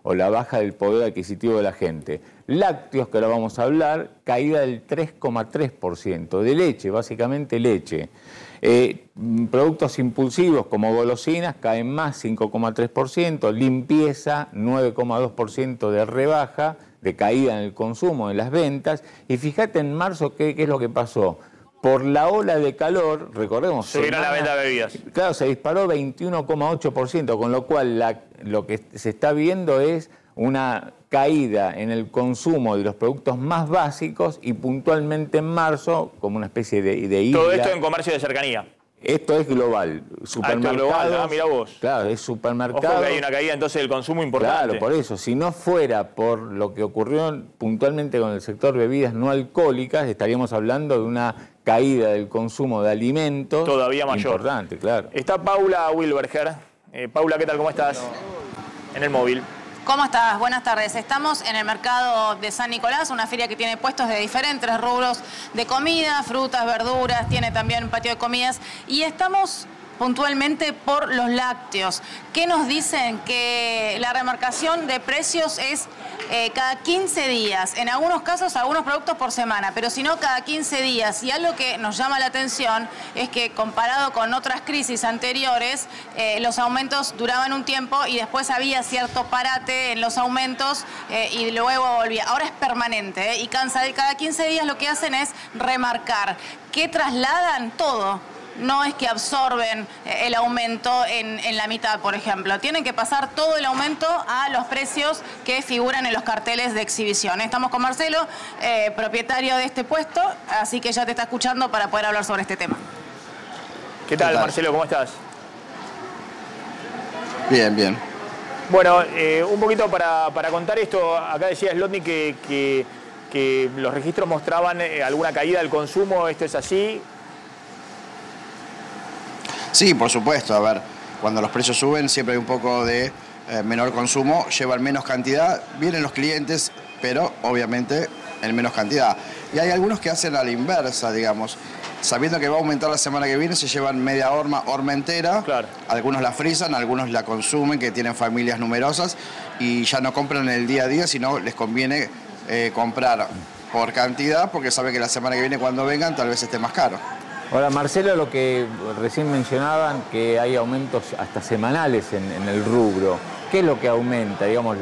o la baja del poder adquisitivo de la gente. Lácteos, que ahora vamos a hablar, caída del 3,3%. De leche, básicamente leche. Productos impulsivos como golosinas caen más, 5,3%. Limpieza, 9,2% de rebaja, de caída en el consumo, en las ventas. Y fíjate en marzo qué es lo que pasó. Por la ola de calor, recordemos... Subieron la venta de bebidas. Claro, se disparó 21,8%, con lo cual lo que se está viendo es una caída en el consumo de los productos más básicos y puntualmente en marzo, como una especie de isla. Todo esto en comercio de cercanía. Esto es global. Supermercados. Global, mira vos. Claro, es supermercado. Ojo que hay una caída entonces del consumo importante. Claro, por eso. Si no fuera por lo que ocurrió puntualmente con el sector bebidas no alcohólicas, estaríamos hablando de una caída del consumo de alimentos todavía mayor. Importante, claro. Está Paula Wilberger. Paula, ¿qué tal? ¿Cómo estás? En el móvil. ¿Cómo estás? Buenas tardes. Estamos en el mercado de San Nicolás, una feria que tiene puestos de diferentes rubros de comida, frutas, verduras, tiene también un patio de comidas y estamos puntualmente por los lácteos. ¿Qué nos dicen? Que la remarcación de precios es cada 15 días, en algunos casos algunos productos por semana, pero si no cada 15 días. Y algo que nos llama la atención es que comparado con otras crisis anteriores, los aumentos duraban un tiempo y después había cierto parate en los aumentos y luego volvía. Ahora es permanente y cada 15 días lo que hacen es remarcar. ¿Qué trasladan? Todo. No es que absorben el aumento en la mitad, por ejemplo. Tienen que pasar todo el aumento a los precios que figuran en los carteles de exhibición. Estamos con Marcelo, propietario de este puesto, así que ya te está escuchando para poder hablar sobre este tema. ¿Qué tal, Marcelo? ¿Cómo estás? Bien, bien. Bueno, un poquito para contar esto. Acá decía Slotnik que los registros mostraban alguna caída del consumo. ¿Esto es así? Sí, por supuesto. A ver, cuando los precios suben siempre hay un poco de menor consumo, llevan menos cantidad, vienen los clientes, pero obviamente en menos cantidad. Y hay algunos que hacen a la inversa, digamos. Sabiendo que va a aumentar la semana que viene, se llevan media horma entera. Claro. Algunos la frisan, algunos la consumen, que tienen familias numerosas, y ya no compran el día a día, sino les conviene comprar por cantidad, porque saben que la semana que viene cuando vengan tal vez esté más caro. Ahora, Marcelo, lo que recién mencionaban, que hay aumentos hasta semanales en el rubro. ¿Qué es lo que aumenta, digamos,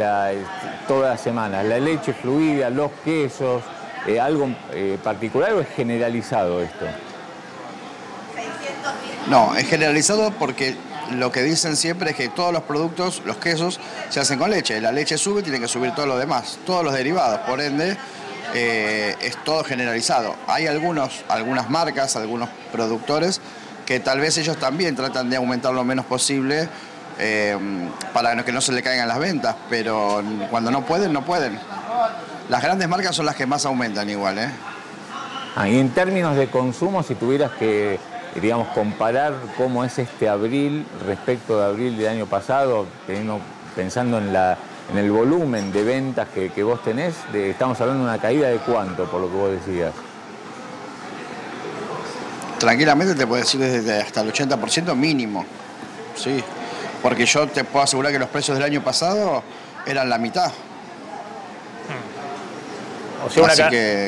todas las semanas? ¿La leche fluida, los quesos, algo particular o es generalizado esto? No, es generalizado porque lo que dicen siempre es que todos los productos, los quesos, se hacen con leche. La leche sube, tiene que subir todo lo demás, todos los derivados, por ende... es todo generalizado. Hay algunas marcas, algunos productores que tal vez ellos también tratan de aumentar lo menos posible para que no se le caigan las ventas, pero cuando no pueden, no pueden. Las grandes marcas son las que más aumentan igual, ¿eh? Y en términos de consumo, si tuvieras que, digamos, comparar cómo es este abril respecto de abril del año pasado, pensando en el volumen de ventas que vos tenés, estamos hablando de una caída de cuánto, por lo que vos decías. Tranquilamente te puedo decir desde hasta el 80% mínimo, sí. Porque yo te puedo asegurar que los precios del año pasado eran la mitad. O sea,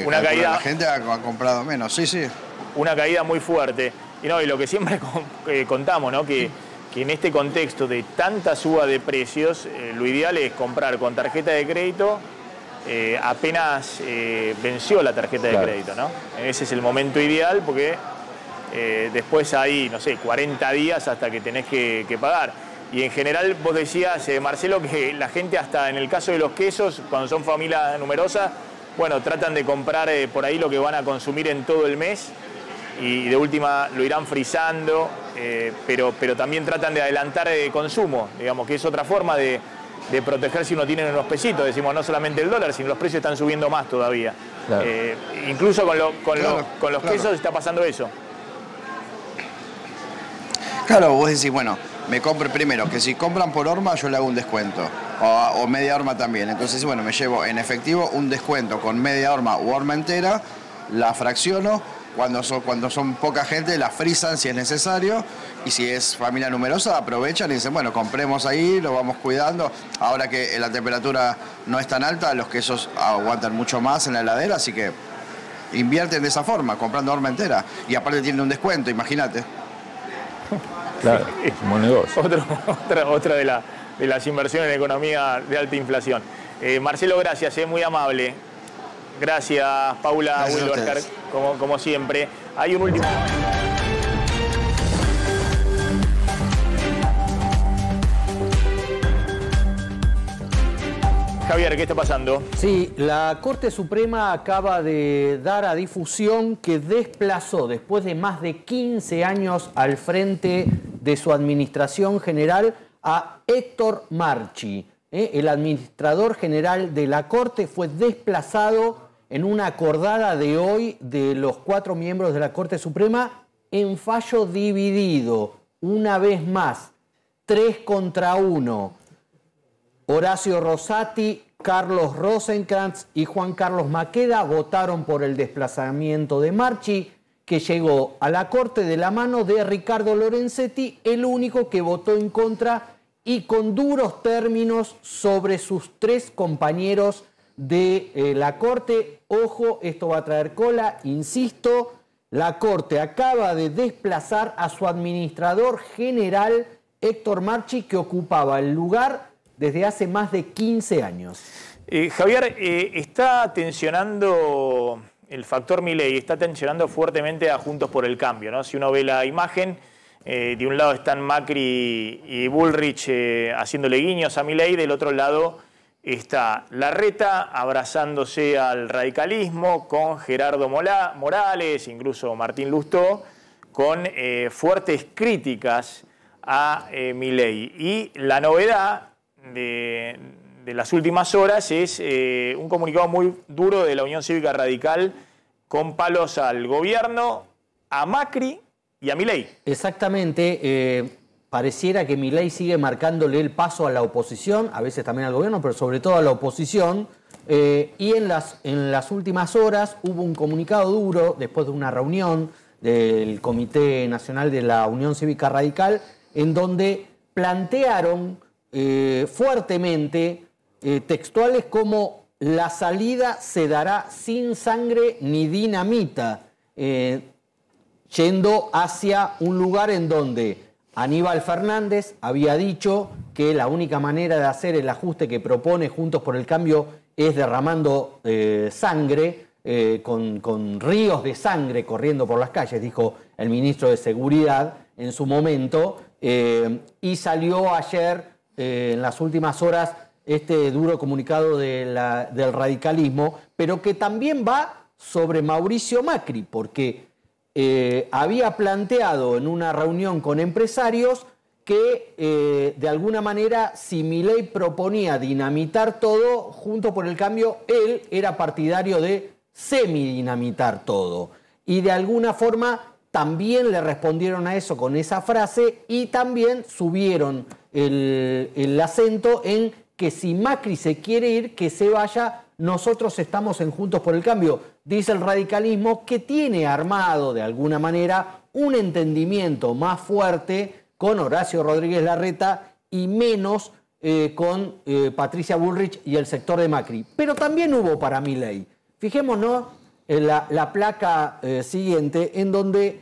una caída. La gente ha comprado menos, sí, sí. Una caída muy fuerte. Y lo que siempre contamos, ¿no? Que en este contexto de tanta suba de precios, lo ideal es comprar con tarjeta de crédito apenas venció la tarjeta de crédito, ¿no? Ese es el momento ideal porque después hay, no sé, 40 días hasta que tenés que pagar. Y en general vos decías, Marcelo, que la gente hasta en el caso de los quesos, cuando son familias numerosas, bueno, tratan de comprar por ahí lo que van a consumir en todo el mes y de última lo irán frizando, pero también tratan de adelantar consumo, digamos, que es otra forma de proteger si uno tiene unos pesitos. Decimos, no solamente el dólar, sino los precios están subiendo más todavía. Claro. Incluso con los quesos está pasando eso. Claro, vos decís, bueno, me compro primero, que si compran por horma yo le hago un descuento, o media horma también. Entonces, bueno, me llevo en efectivo un descuento con media horma o horma entera, la fracciono. Cuando son poca gente, la frizan si es necesario. Y si es familia numerosa, aprovechan y dicen, bueno, compremos ahí, lo vamos cuidando. Ahora que la temperatura no es tan alta, los quesos aguantan mucho más en la heladera, así que invierten de esa forma, comprando horma entera. Y aparte tienen un descuento, imagínate. Claro, es un buen negocio. Otra de las inversiones en economía de alta inflación. Marcelo, gracias, muy amable. Gracias, Paula Wilberger, como siempre. Hay un último... Javier, ¿qué está pasando? Sí, la Corte Suprema acaba de dar a difusión que desplazó, después de más de 15 años al frente de su administración general, a Héctor Marchi. El administrador general de la Corte fue desplazado en una acordada de hoy de los 4 miembros de la Corte Suprema en fallo dividido. Una vez más, 3 contra 1. Horacio Rosati, Carlos Rosenkrantz y Juan Carlos Maqueda votaron por el desplazamiento de Marchi, que llegó a la Corte de la mano de Ricardo Lorenzetti, el único que votó en contra y con duros términos sobre sus 3 compañeros de la Corte. Ojo, esto va a traer cola, insisto, la Corte acaba de desplazar a su administrador general, Héctor Marchi, que ocupaba el lugar desde hace más de 15 años. Javier, está tensionando el factor Milei, está tensionando fuertemente a Juntos por el Cambio, ¿no? Si uno ve la imagen, de un lado están Macri y Bullrich haciéndole guiños a Milei, del otro lado está Larreta abrazándose al radicalismo con Gerardo Morales, incluso Martín Lustó, con fuertes críticas a Milei. Y la novedad de las últimas horas es un comunicado muy duro de la Unión Cívica Radical con palos al gobierno, a Macri y a Milei. Exactamente. Pareciera que Milei sigue marcándole el paso a la oposición, a veces también al gobierno, pero sobre todo a la oposición. Y en las últimas horas hubo un comunicado duro después de una reunión del Comité Nacional de la Unión Cívica Radical, en donde plantearon fuertemente textuales como la salida se dará sin sangre ni dinamita, yendo hacia un lugar en donde Aníbal Fernández había dicho que la única manera de hacer el ajuste que propone Juntos por el Cambio es derramando sangre, con ríos de sangre corriendo por las calles, dijo el ministro de Seguridad en su momento, y salió ayer en las últimas horas este duro comunicado del radicalismo, pero que también va sobre Mauricio Macri, porque había planteado en una reunión con empresarios que de alguna manera si Milei proponía dinamitar todo, Juntos por el Cambio, él era partidario de semidinamitar todo. Y de alguna forma también le respondieron a eso con esa frase y también subieron el acento en que si Macri se quiere ir, que se vaya, nosotros estamos en Juntos por el Cambio. Dice el radicalismo que tiene armado de alguna manera un entendimiento más fuerte con Horacio Rodríguez Larreta y menos con Patricia Bullrich y el sector de Macri. Pero también hubo para Milei. Fijémonos en la placa siguiente, en donde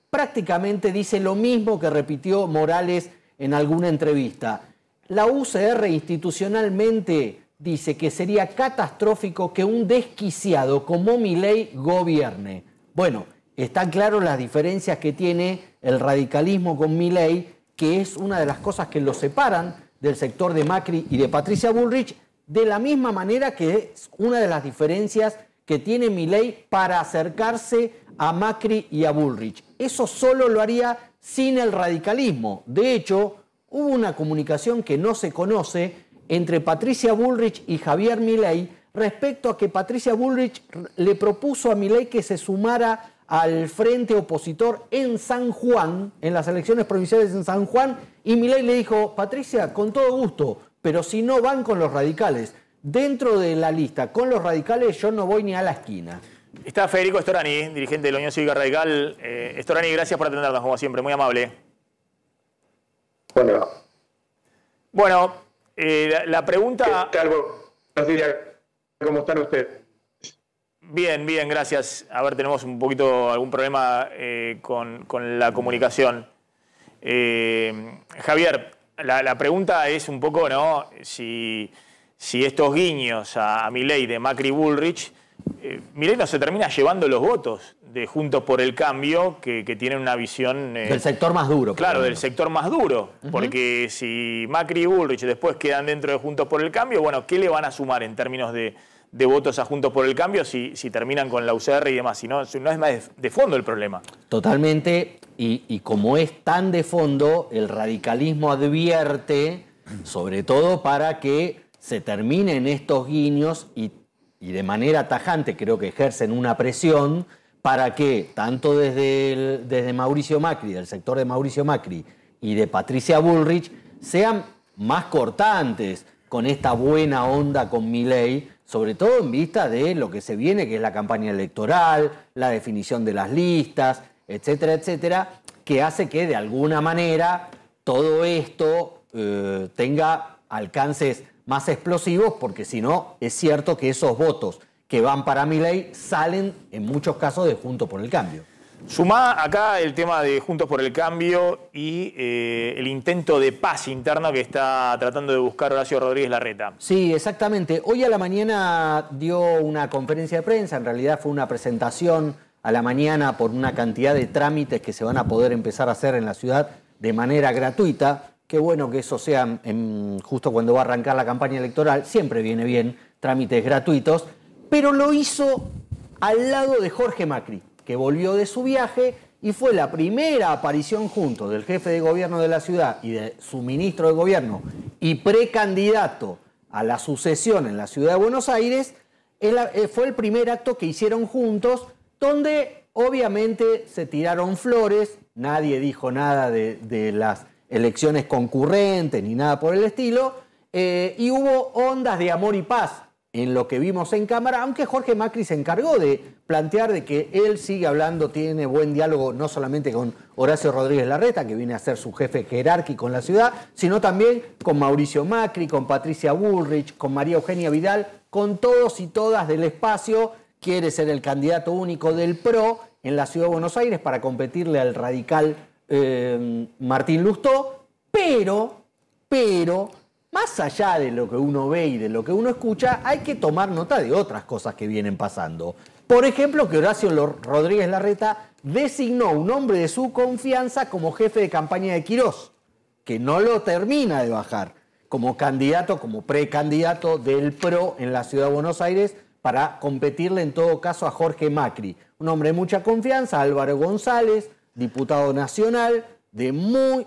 prácticamente dice lo mismo que repitió Morales en alguna entrevista. La UCR institucionalmente dice que sería catastrófico que un desquiciado como Milei gobierne. Bueno, están claras las diferencias que tiene el radicalismo con Milei, que es una de las cosas que lo separan del sector de Macri y de Patricia Bullrich, de la misma manera que es una de las diferencias que tiene Milei para acercarse a Macri y a Bullrich. Eso solo lo haría sin el radicalismo. De hecho, hubo una comunicación que no se conoce entre Patricia Bullrich y Javier Milei respecto a que Patricia Bullrich le propuso a Milei que se sumara al frente opositor en San Juan, en las elecciones provinciales en San Juan, y Milei le dijo: Patricia, con todo gusto, pero si no van con los radicales dentro de la lista con los radicales, yo no voy ni a la esquina. Está Federico Storani, dirigente de la Unión Cívica Radical. Storani, gracias por atendernos, como siempre, muy amable. Bueno, la pregunta... ¿Qué tal? Buenos días. ¿Cómo están ustedes? Bien, bien, gracias. A ver, tenemos un poquito algún problema con la comunicación. Javier, la pregunta es un poco, ¿no? Si estos guiños a Milei de Macri Bullrich, Milei no se termina llevando los votos de Juntos por el Cambio, que tienen una visión... del sector más duro. Claro, del sector más duro. Porque si Macri y Bullrich después quedan dentro de Juntos por el Cambio, bueno, ¿qué le van a sumar en términos de votos a Juntos por el Cambio si terminan con la UCR y demás? Si no es más de fondo el problema. Totalmente. Y como es tan de fondo, el radicalismo advierte, sobre todo para que se terminen estos guiños y de manera tajante creo que ejercen una presión para que tanto desde Mauricio Macri, del sector de Mauricio Macri y de Patricia Bullrich, sean más cortantes con esta buena onda con Milei, sobre todo en vista de lo que se viene, que es la campaña electoral, la definición de las listas, etcétera, etcétera, que hace que de alguna manera todo esto tenga alcances más explosivos, porque si no, es cierto que esos votos que van para Milei salen en muchos casos de Juntos por el Cambio. Sumá acá el tema de Juntos por el Cambio y el intento de paz interno que está tratando de buscar Horacio Rodríguez Larreta. Sí, exactamente. Hoy a la mañana dio una conferencia de prensa, en realidad fue una presentación a la mañana por una cantidad de trámites que se van a poder empezar a hacer en la ciudad de manera gratuita. Qué bueno que eso sea justo cuando va a arrancar la campaña electoral, siempre viene bien, trámites gratuitos, pero lo hizo al lado de Jorge Macri, que volvió de su viaje y fue la primera aparición junto del jefe de gobierno de la ciudad y de su ministro de gobierno y precandidato a la sucesión en la ciudad de Buenos Aires. Fue el primer acto que hicieron juntos, donde obviamente se tiraron flores, nadie dijo nada de las elecciones concurrentes ni nada por el estilo, y hubo ondas de amor y paz en lo que vimos en cámara, aunque Jorge Macri se encargó de plantear de que él sigue hablando, tiene buen diálogo no solamente con Horacio Rodríguez Larreta, que viene a ser su jefe jerárquico en la ciudad, sino también con Mauricio Macri, con Patricia Bullrich, con María Eugenia Vidal, con todos y todas del espacio. Quiere ser el candidato único del PRO en la ciudad de Buenos Aires para competirle al radical Martín Lustó, pero más allá de lo que uno ve y de lo que uno escucha, hay que tomar nota de otras cosas que vienen pasando. Por ejemplo, que Horacio Rodríguez Larreta designó un hombre de su confianza como jefe de campaña de Quirós, que no lo termina de bajar, como candidato, como precandidato del PRO en la ciudad de Buenos Aires para competirle en todo caso a Jorge Macri. Un hombre de mucha confianza, Álvaro González, diputado nacional, de muy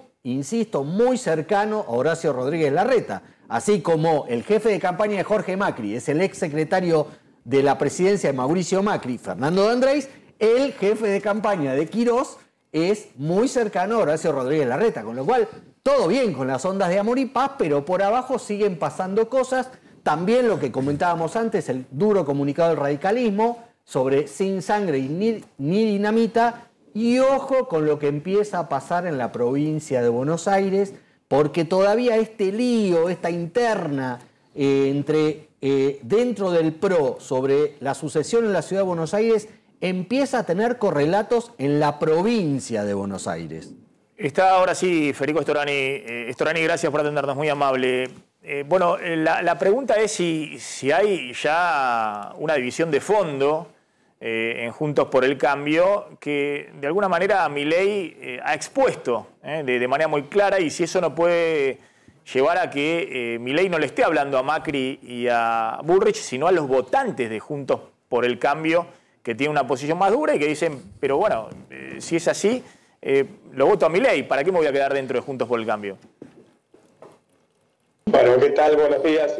cercano a Horacio Rodríguez Larreta. Así como el jefe de campaña de Jorge Macri es el ex secretario de la presidencia de Mauricio Macri, Fernando de Andrés, el jefe de campaña de Quirós es muy cercano a Horacio Rodríguez Larreta, con lo cual todo bien con las ondas de amor y paz, pero por abajo siguen pasando cosas. También lo que comentábamos antes, el duro comunicado del radicalismo sobre sin sangre ni dinamita. Y ojo con lo que empieza a pasar en la provincia de Buenos Aires, porque todavía este lío, esta interna dentro del PRO sobre la sucesión en la Ciudad de Buenos Aires empieza a tener correlatos en la provincia de Buenos Aires. Está ahora sí Federico Storani. Storani, gracias por atendernos, muy amable. Bueno, la pregunta es si hay ya una división de fondo en Juntos por el Cambio que de alguna manera Milei ha expuesto de manera muy clara, y si eso no puede llevar a que Milei no le esté hablando a Macri y a Bullrich, sino a los votantes de Juntos por el Cambio, que tienen una posición más dura y que dicen, pero bueno, si es así, lo voto a Milei, ¿para qué me voy a quedar dentro de Juntos por el Cambio? Bueno, ¿qué tal? Buenos días.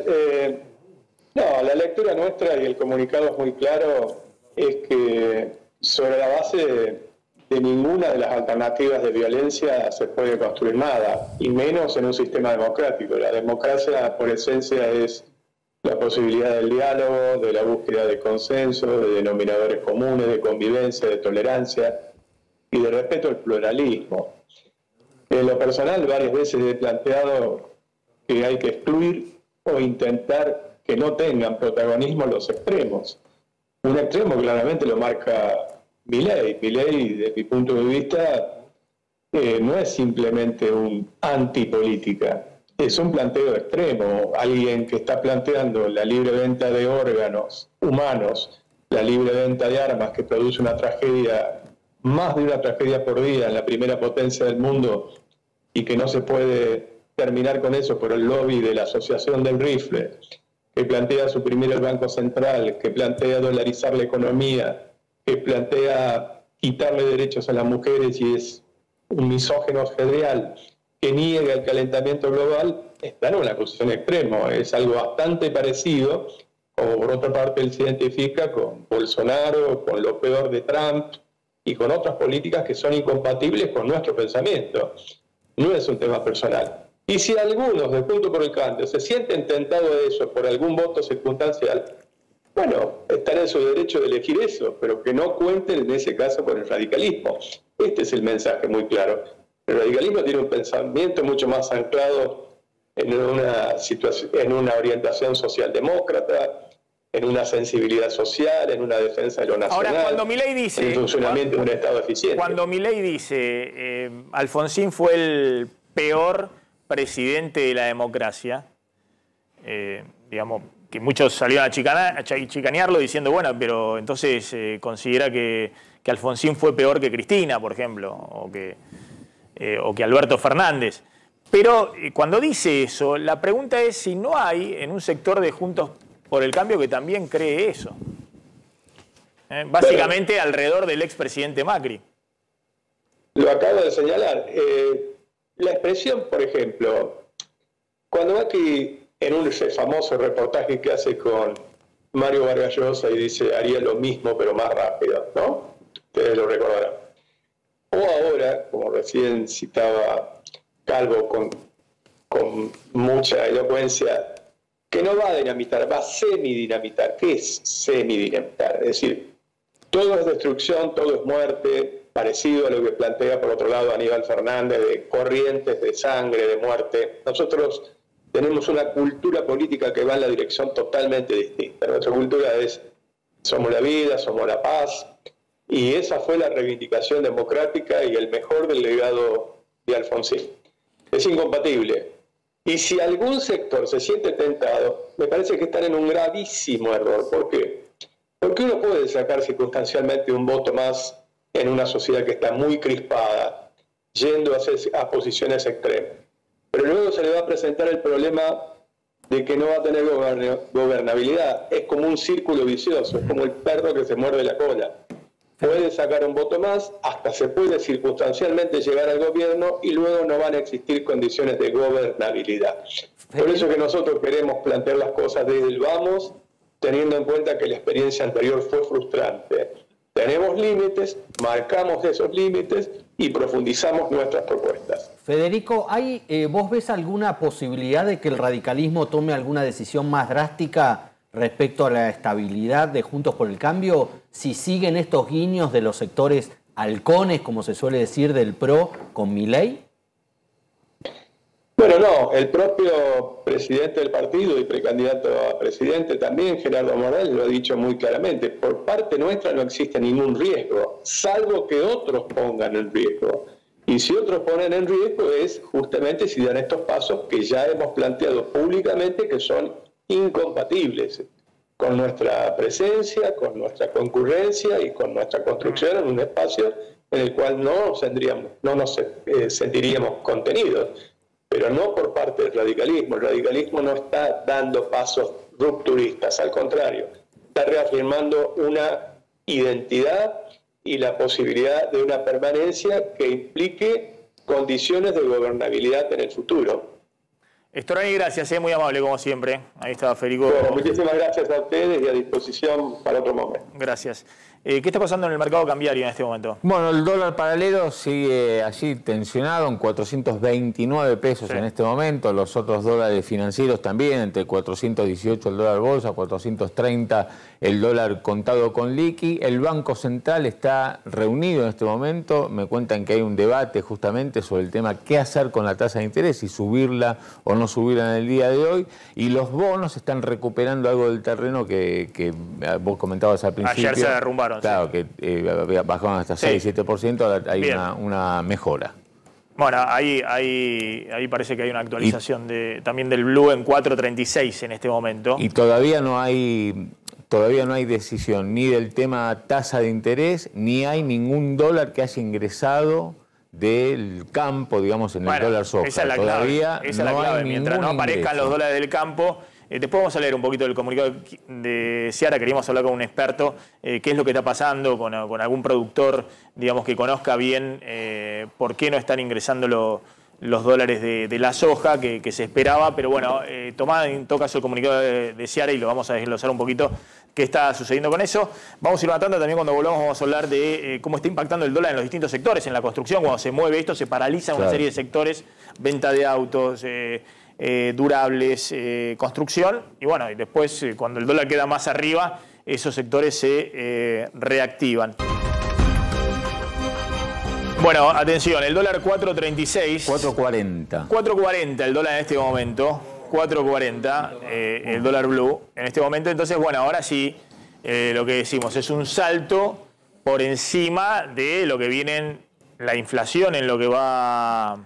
No, la lectura nuestra y el comunicado es muy claro, es que sobre la base de ninguna de las alternativas de violencia se puede construir nada, y menos en un sistema democrático. La democracia, por esencia, es la posibilidad del diálogo, de la búsqueda de consenso, de denominadores comunes, de convivencia, de tolerancia y de respeto al pluralismo. En lo personal, varias veces he planteado que hay que excluir o intentar que no tengan protagonismo los extremos. Un extremo claramente lo marca Milei. Milei, desde mi punto de vista, no es simplemente un antipolítica, es un planteo extremo. Alguien que está planteando la libre venta de órganos humanos, la libre venta de armas, que produce una tragedia, más de una tragedia por día en la primera potencia del mundo, y que no se puede terminar con eso por el lobby de la Asociación del Rifle, que plantea suprimir el Banco Central, que plantea dolarizar la economía, que plantea quitarle derechos a las mujeres y es un misógino federal, que niega el calentamiento global, está en una posición extrema. Es algo bastante parecido, como por otra parte él se identifica con Bolsonaro, con lo peor de Trump y con otras políticas que son incompatibles con nuestro pensamiento. No es un tema personal. Y si algunos de Juntos por el Cambio se sienten tentados de eso por algún voto circunstancial, bueno, están en su derecho de elegir eso, pero que no cuenten en ese caso con el radicalismo. Este es el mensaje muy claro. El radicalismo tiene un pensamiento mucho más anclado en una orientación socialdemócrata, en una sensibilidad social, en una defensa de lo nacional. Ahora, cuando Milei dice, en el funcionamiento de un Estado eficiente. Cuando Milei dice Alfonsín fue el peor presidente de la democracia, digamos, que muchos salieron a chicanearlo diciendo, bueno, pero entonces considera que Alfonsín fue peor que Cristina, por ejemplo, o que Alberto Fernández. Pero cuando dice eso, la pregunta es si no hay en un sector de Juntos por el Cambio que también cree eso. Básicamente alrededor del expresidente Macri. Lo acabo de señalar. La expresión, por ejemplo, cuando Macri, en un famoso reportaje que hace con Mario Vargas Llosa y dice haría lo mismo pero más rápido, ¿no? Ustedes lo recordarán. O ahora, como recién citaba Calvo con mucha elocuencia, que no va a dinamitar, va a semidinamitar. ¿Qué es semidinamitar? Es decir, todo es destrucción, todo es muerte, parecido a lo que plantea por otro lado Aníbal Fernández, de corrientes de sangre, de muerte. Nosotros tenemos una cultura política que va en la dirección totalmente distinta. Nuestra cultura es somos la vida, somos la paz, y esa fue la reivindicación democrática y el mejor del legado de Alfonsín. Es incompatible. Y si algún sector se siente tentado, me parece que están en un gravísimo error. ¿Por qué? Porque uno puede sacar circunstancialmente un voto más en una sociedad que está muy crispada, yendo a posiciones extremas. Pero luego se le va a presentar el problema de que no va a tener gobernabilidad. Es como un círculo vicioso, es como el perro que se muerde la cola. Puede sacar un voto más, hasta se puede circunstancialmente llegar al gobierno y luego no van a existir condiciones de gobernabilidad. Por eso que nosotros queremos plantear las cosas desde el vamos, teniendo en cuenta que la experiencia anterior fue frustrante. Tenemos límites, marcamos esos límites y profundizamos nuestras propuestas. Federico, ¿vos ves alguna posibilidad de que el radicalismo tome alguna decisión más drástica respecto a la estabilidad de Juntos por el Cambio si siguen estos guiños de los sectores halcones, como se suele decir, del PRO con Milei? Bueno, no, el propio presidente del partido y precandidato a presidente también, Gerardo Morales, lo ha dicho muy claramente. Por parte nuestra no existe ningún riesgo, salvo que otros pongan en riesgo. Y si otros ponen en riesgo es justamente si dan estos pasos que ya hemos planteado públicamente que son incompatibles con nuestra presencia, con nuestra concurrencia y con nuestra construcción en un espacio en el cual no nos sentiríamos contenidos. Pero no por parte del radicalismo. El radicalismo no está dando pasos rupturistas, al contrario, está reafirmando una identidad y la posibilidad de una permanencia que implique condiciones de gobernabilidad en el futuro. Storani, gracias, muy amable como siempre. Ahí estaba Federico. Bueno, muchísimas gracias a ustedes y a disposición para otro momento. Gracias. ¿Qué está pasando en el mercado cambiario en este momento? Bueno, el dólar paralelo sigue allí tensionado en 429 pesos en este momento. Los otros dólares financieros también, entre 418 el dólar bolsa, 430 el dólar contado con liqui. El Banco Central está reunido en este momento. Me cuentan que hay un debate justamente sobre el tema qué hacer con la tasa de interés, si subirla o no subirla en el día de hoy. Y los bonos están recuperando algo del terreno que vos comentabas al principio. Ayer se derrumbaron. Claro, que bajaron hasta 6-7%, ahora hay una mejora. Bueno, ahí parece que hay una actualización también del Blue en 4.36 en este momento. Y todavía no hay decisión ni del tema tasa de interés, ni hay ningún dólar que haya ingresado del campo, digamos, en el dólar soja. Esa es la todavía clave. Esa es la clave. Mientras no aparezcan los dólares del campo. Después vamos a leer un poquito del comunicado de Seara. Queríamos hablar con un experto, qué es lo que está pasando con algún productor, digamos, que conozca bien por qué no están ingresando los dólares de la soja que se esperaba. Pero bueno, tomada en todo caso el comunicado de Seara y lo vamos a desglosar un poquito qué está sucediendo con eso. Vamos a ir matando también cuando volvamos, vamos a hablar de cómo está impactando el dólar en los distintos sectores. En la construcción, cuando se mueve esto, se paraliza una serie de sectores, venta de autos, durables, construcción, y bueno, y después cuando el dólar queda más arriba, esos sectores se reactivan. Bueno, atención, el dólar 4.36. 4.40. 4.40 el dólar en este momento. 4.40 el dólar blue en este momento. Entonces, bueno, ahora sí, lo que decimos es un salto por encima de lo que viene la inflación en lo que va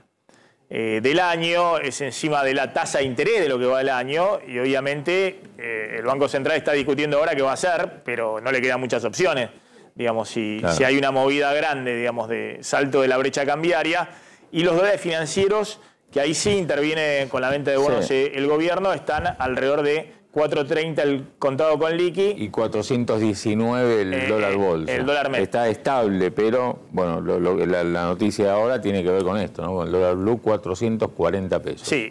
del año, es encima de la tasa de interés de lo que va del año, y obviamente el Banco Central está discutiendo ahora qué va a hacer, pero no le quedan muchas opciones. Digamos, si hay una movida grande, digamos, de salto de la brecha cambiaria, y los dólares financieros, que ahí sí interviene con la venta de bonos el gobierno, están alrededor de 4.30 el contado con liqui. Y 419 el dólar bolsa. El dólar mes. Está estable, pero bueno, la noticia de ahora tiene que ver con esto, ¿no? El dólar blue, 440 pesos. Sí,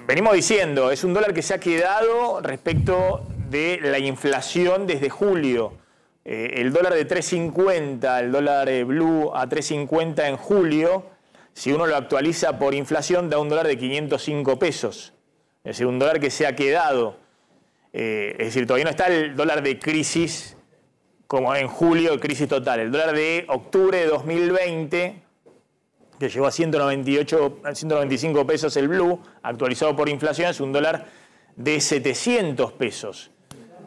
venimos diciendo, es un dólar que se ha quedado respecto de la inflación desde julio. El dólar de 3.50, el dólar blue a 3.50 en julio, si uno lo actualiza por inflación, da un dólar de 505 pesos. Es decir, un dólar que se ha quedado. Es decir, todavía no está el dólar de crisis como en julio, crisis total. El dólar de octubre de 2020, que llegó a 195 pesos el blue, actualizado por inflación, es un dólar de 700 pesos.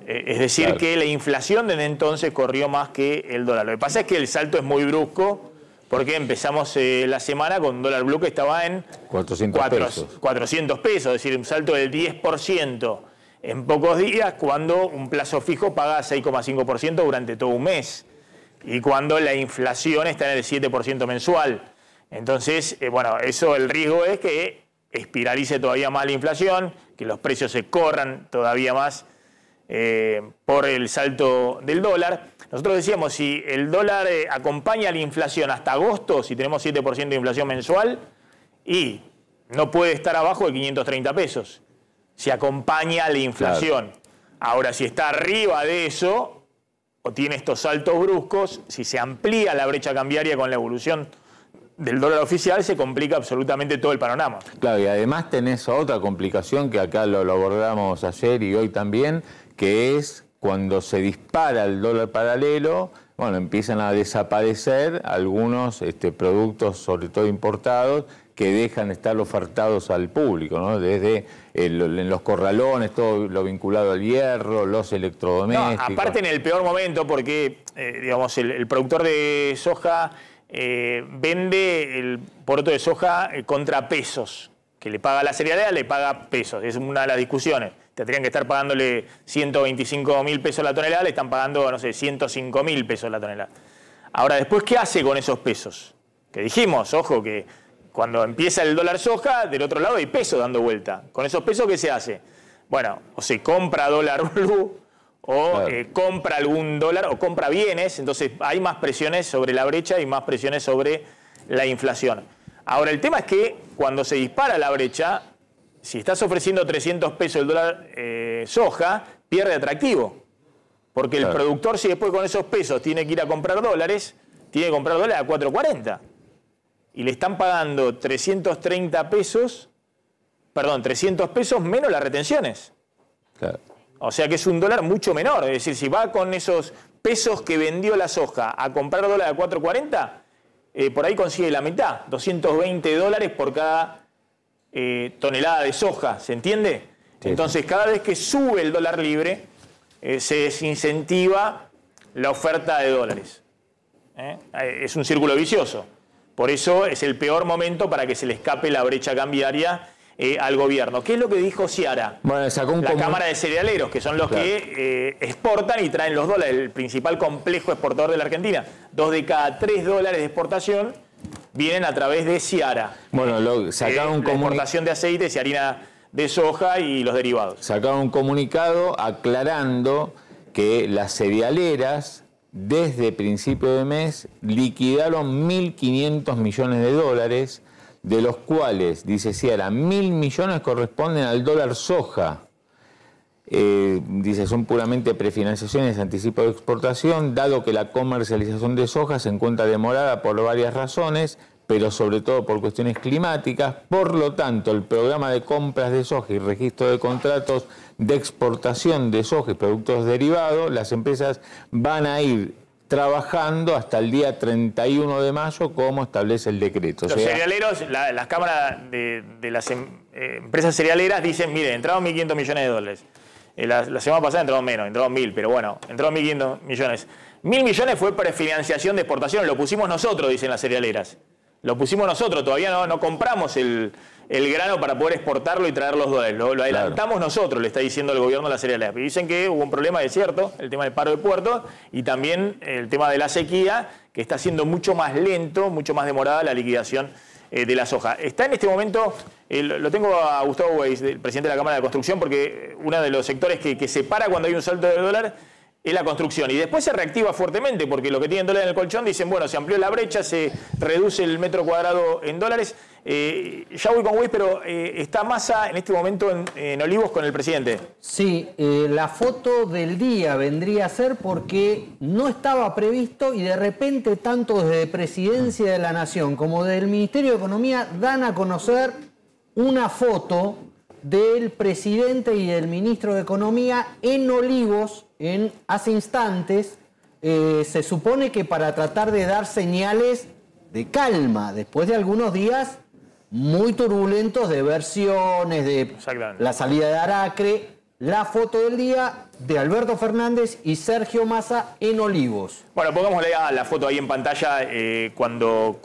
Es decir, que la inflación desde entonces corrió más que el dólar. Lo que pasa es que el salto es muy brusco, porque empezamos la semana con un dólar blue que estaba en 400 pesos, es decir, un salto del 10% en pocos días, cuando un plazo fijo paga 6,5% durante todo un mes y cuando la inflación está en el 7% mensual. Entonces, bueno, eso, el riesgo es que espiralice todavía más la inflación, que los precios se corran todavía más por el salto del dólar. Nosotros decíamos, si el dólar acompaña la inflación hasta agosto, si tenemos 7% de inflación mensual, y no puede estar abajo de 530 pesos. Si acompaña la inflación. Ahora, si está arriba de eso, o tiene estos saltos bruscos, si se amplía la brecha cambiaria con la evolución del dólar oficial, se complica absolutamente todo el panorama. Claro, y además tenés otra complicación que acá lo abordamos ayer y hoy también, que es cuando se dispara el dólar paralelo, bueno, empiezan a desaparecer algunos productos, sobre todo importados, que dejan de estar ofertados al público, ¿no? Desde en los corralones, todo lo vinculado al hierro, los electrodomésticos. No, aparte en el peor momento, porque digamos, el productor de soja vende el poroto de soja contra pesos, que le paga la cerealera, le paga pesos. Es una de las discusiones. Tendrían que estar pagándole 125.000 pesos la tonelada, le están pagando, no sé, 105.000 pesos la tonelada. Ahora, después, ¿qué hace con esos pesos? Que dijimos, ojo, que cuando empieza el dólar soja, del otro lado hay pesos dando vuelta. ¿Con esos pesos qué se hace? Bueno, o se compra dólar blue, o claro, compra algún dólar, o compra bienes. Entonces hay más presiones sobre la brecha y más presiones sobre la inflación. Ahora, el tema es que cuando se dispara la brecha, si estás ofreciendo 300 pesos el dólar soja, pierde atractivo. Porque el productor, si después con esos pesos tiene que ir a comprar dólares, tiene que comprar dólares a 4.40. Y le están pagando 330 pesos, perdón, 300 pesos menos las retenciones. Claro. O sea que es un dólar mucho menor. Es decir, si va con esos pesos que vendió la soja a comprar dólares a 4.40, por ahí consigue la mitad, 220 dólares por cada tonelada de soja, ¿se entiende? Sí. Entonces, cada vez que sube el dólar libre, se desincentiva la oferta de dólares. Es un círculo vicioso. Por eso es el peor momento para que se le escape la brecha cambiaria al gobierno. ¿Qué es lo que dijo Ciara? Bueno, sacó la Cámara de Cerealeros, que son los que exportan y traen los dólares, el principal complejo exportador de la Argentina. 2 de cada 3 dólares de exportación vienen a través de Ciara. Bueno, sacaron la exportación de aceites y harina de soja y los derivados. Sacaron un comunicado aclarando que las cerealeras desde principio de mes liquidaron 1.500 millones de dólares, de los cuales, dice Ciara, 1.000 millones corresponden al dólar soja. Dice, son puramente prefinanciaciones, anticipo de exportación, dado que la comercialización de soja se encuentra demorada por varias razones, pero sobre todo por cuestiones climáticas. Por lo tanto, el programa de compras de soja y registro de contratos de exportación de soja y productos derivados, las empresas van a ir trabajando hasta el día 31 de mayo, como establece el decreto. Los cerealeros, las cámaras de las empresas cerealeras dicen, mire, entraron 1.500 millones de dólares. La semana pasada entraron menos, entraron 1.000, pero bueno, entraron 1.500 millones. 1.000 millones fue prefinanciación de exportación, lo pusimos nosotros, dicen las cerealeras. Lo pusimos nosotros, todavía no compramos el grano para poder exportarlo y traer los dólares. Lo adelantamos nosotros, le está diciendo el gobierno de la cerealera. Dicen que hubo un problema, es cierto, el tema del paro de puertos y también el tema de la sequía, que está siendo mucho más lento, mucho más demorada la liquidación de la soja. Está en este momento, lo tengo a Gustavo Weiss, el presidente de la Cámara de Construcción, porque uno de los sectores que se para cuando hay un salto de dólar es la construcción. Y después se reactiva fuertemente, porque lo que tienen dólares en el colchón dicen, bueno, se amplió la brecha, se reduce el metro cuadrado en dólares. Ya voy con Weiss, pero está Massa en este momento en Olivos con el presidente. Sí, la foto del día vendría a ser porque no estaba previsto y de repente tanto desde Presidencia de la Nación como del Ministerio de Economía dan a conocer una foto del presidente y del ministro de Economía en Olivos hace instantes. Se supone que para tratar de dar señales de calma después de algunos días muy turbulentos de versiones, de la salida de Aracre. La foto del día de Alberto Fernández y Sergio Massa en Olivos. Bueno, pongámosle la foto ahí en pantalla cuando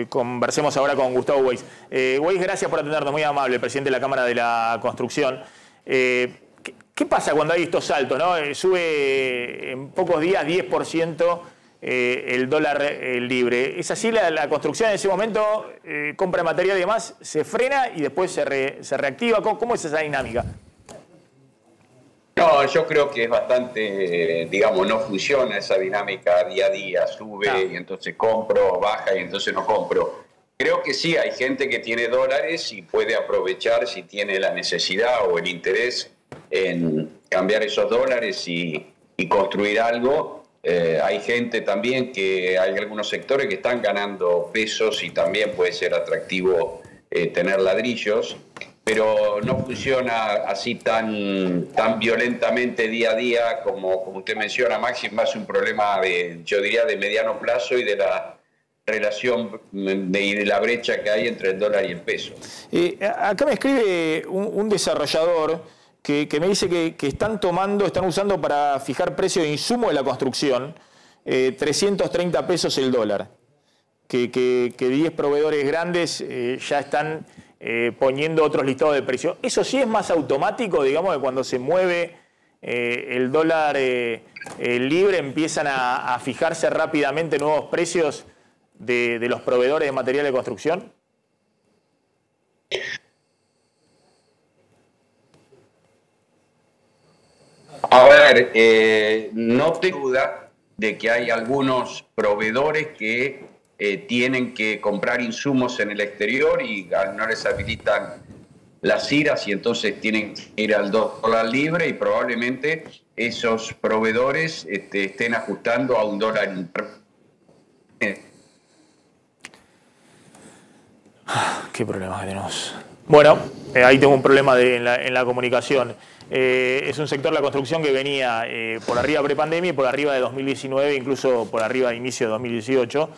conversemos ahora con Gustavo Weiss. Weiss, gracias por atendernos, muy amable, el presidente de la Cámara de la Construcción. ¿Qué pasa cuando hay estos saltos, ¿no? Sube en pocos días 10% el dólar libre. ¿Es así la construcción en ese momento? Compra de material y demás, se frena y después se reactiva. ¿Cómo es esa dinámica? No, yo creo que es bastante, digamos, no funciona esa dinámica día a día, sube y entonces compro, baja y entonces no compro. Creo que sí, hay gente que tiene dólares y puede aprovechar si tiene la necesidad o el interés en cambiar esos dólares y construir algo. Hay gente también hay algunos sectores que están ganando pesos y también puede ser atractivo tener ladrillos. Pero no funciona así tan violentamente día a día como usted menciona, Maxi, más un problema yo diría de mediano plazo y de la relación de la brecha que hay entre el dólar y el peso. Acá me escribe un desarrollador que me dice que están usando para fijar precio de insumo de la construcción 330 pesos el dólar. Que 10 proveedores grandes ya están poniendo otros listados de precios. ¿Eso sí es más automático, digamos, que cuando se mueve el dólar libre empiezan a fijarse rápidamente nuevos precios de los proveedores de material de construcción? A ver, no tengo duda de que hay algunos proveedores que tienen que comprar insumos en el exterior y no les habilitan las IRAs y entonces tienen que ir al dólar libre y probablemente esos proveedores estén ajustando a un dólar. Qué problema que tenemos. Bueno, ahí tengo un problema en la comunicación. Es un sector de la construcción que venía por arriba prepandemia y por arriba de 2019, incluso por arriba de inicio de 2018.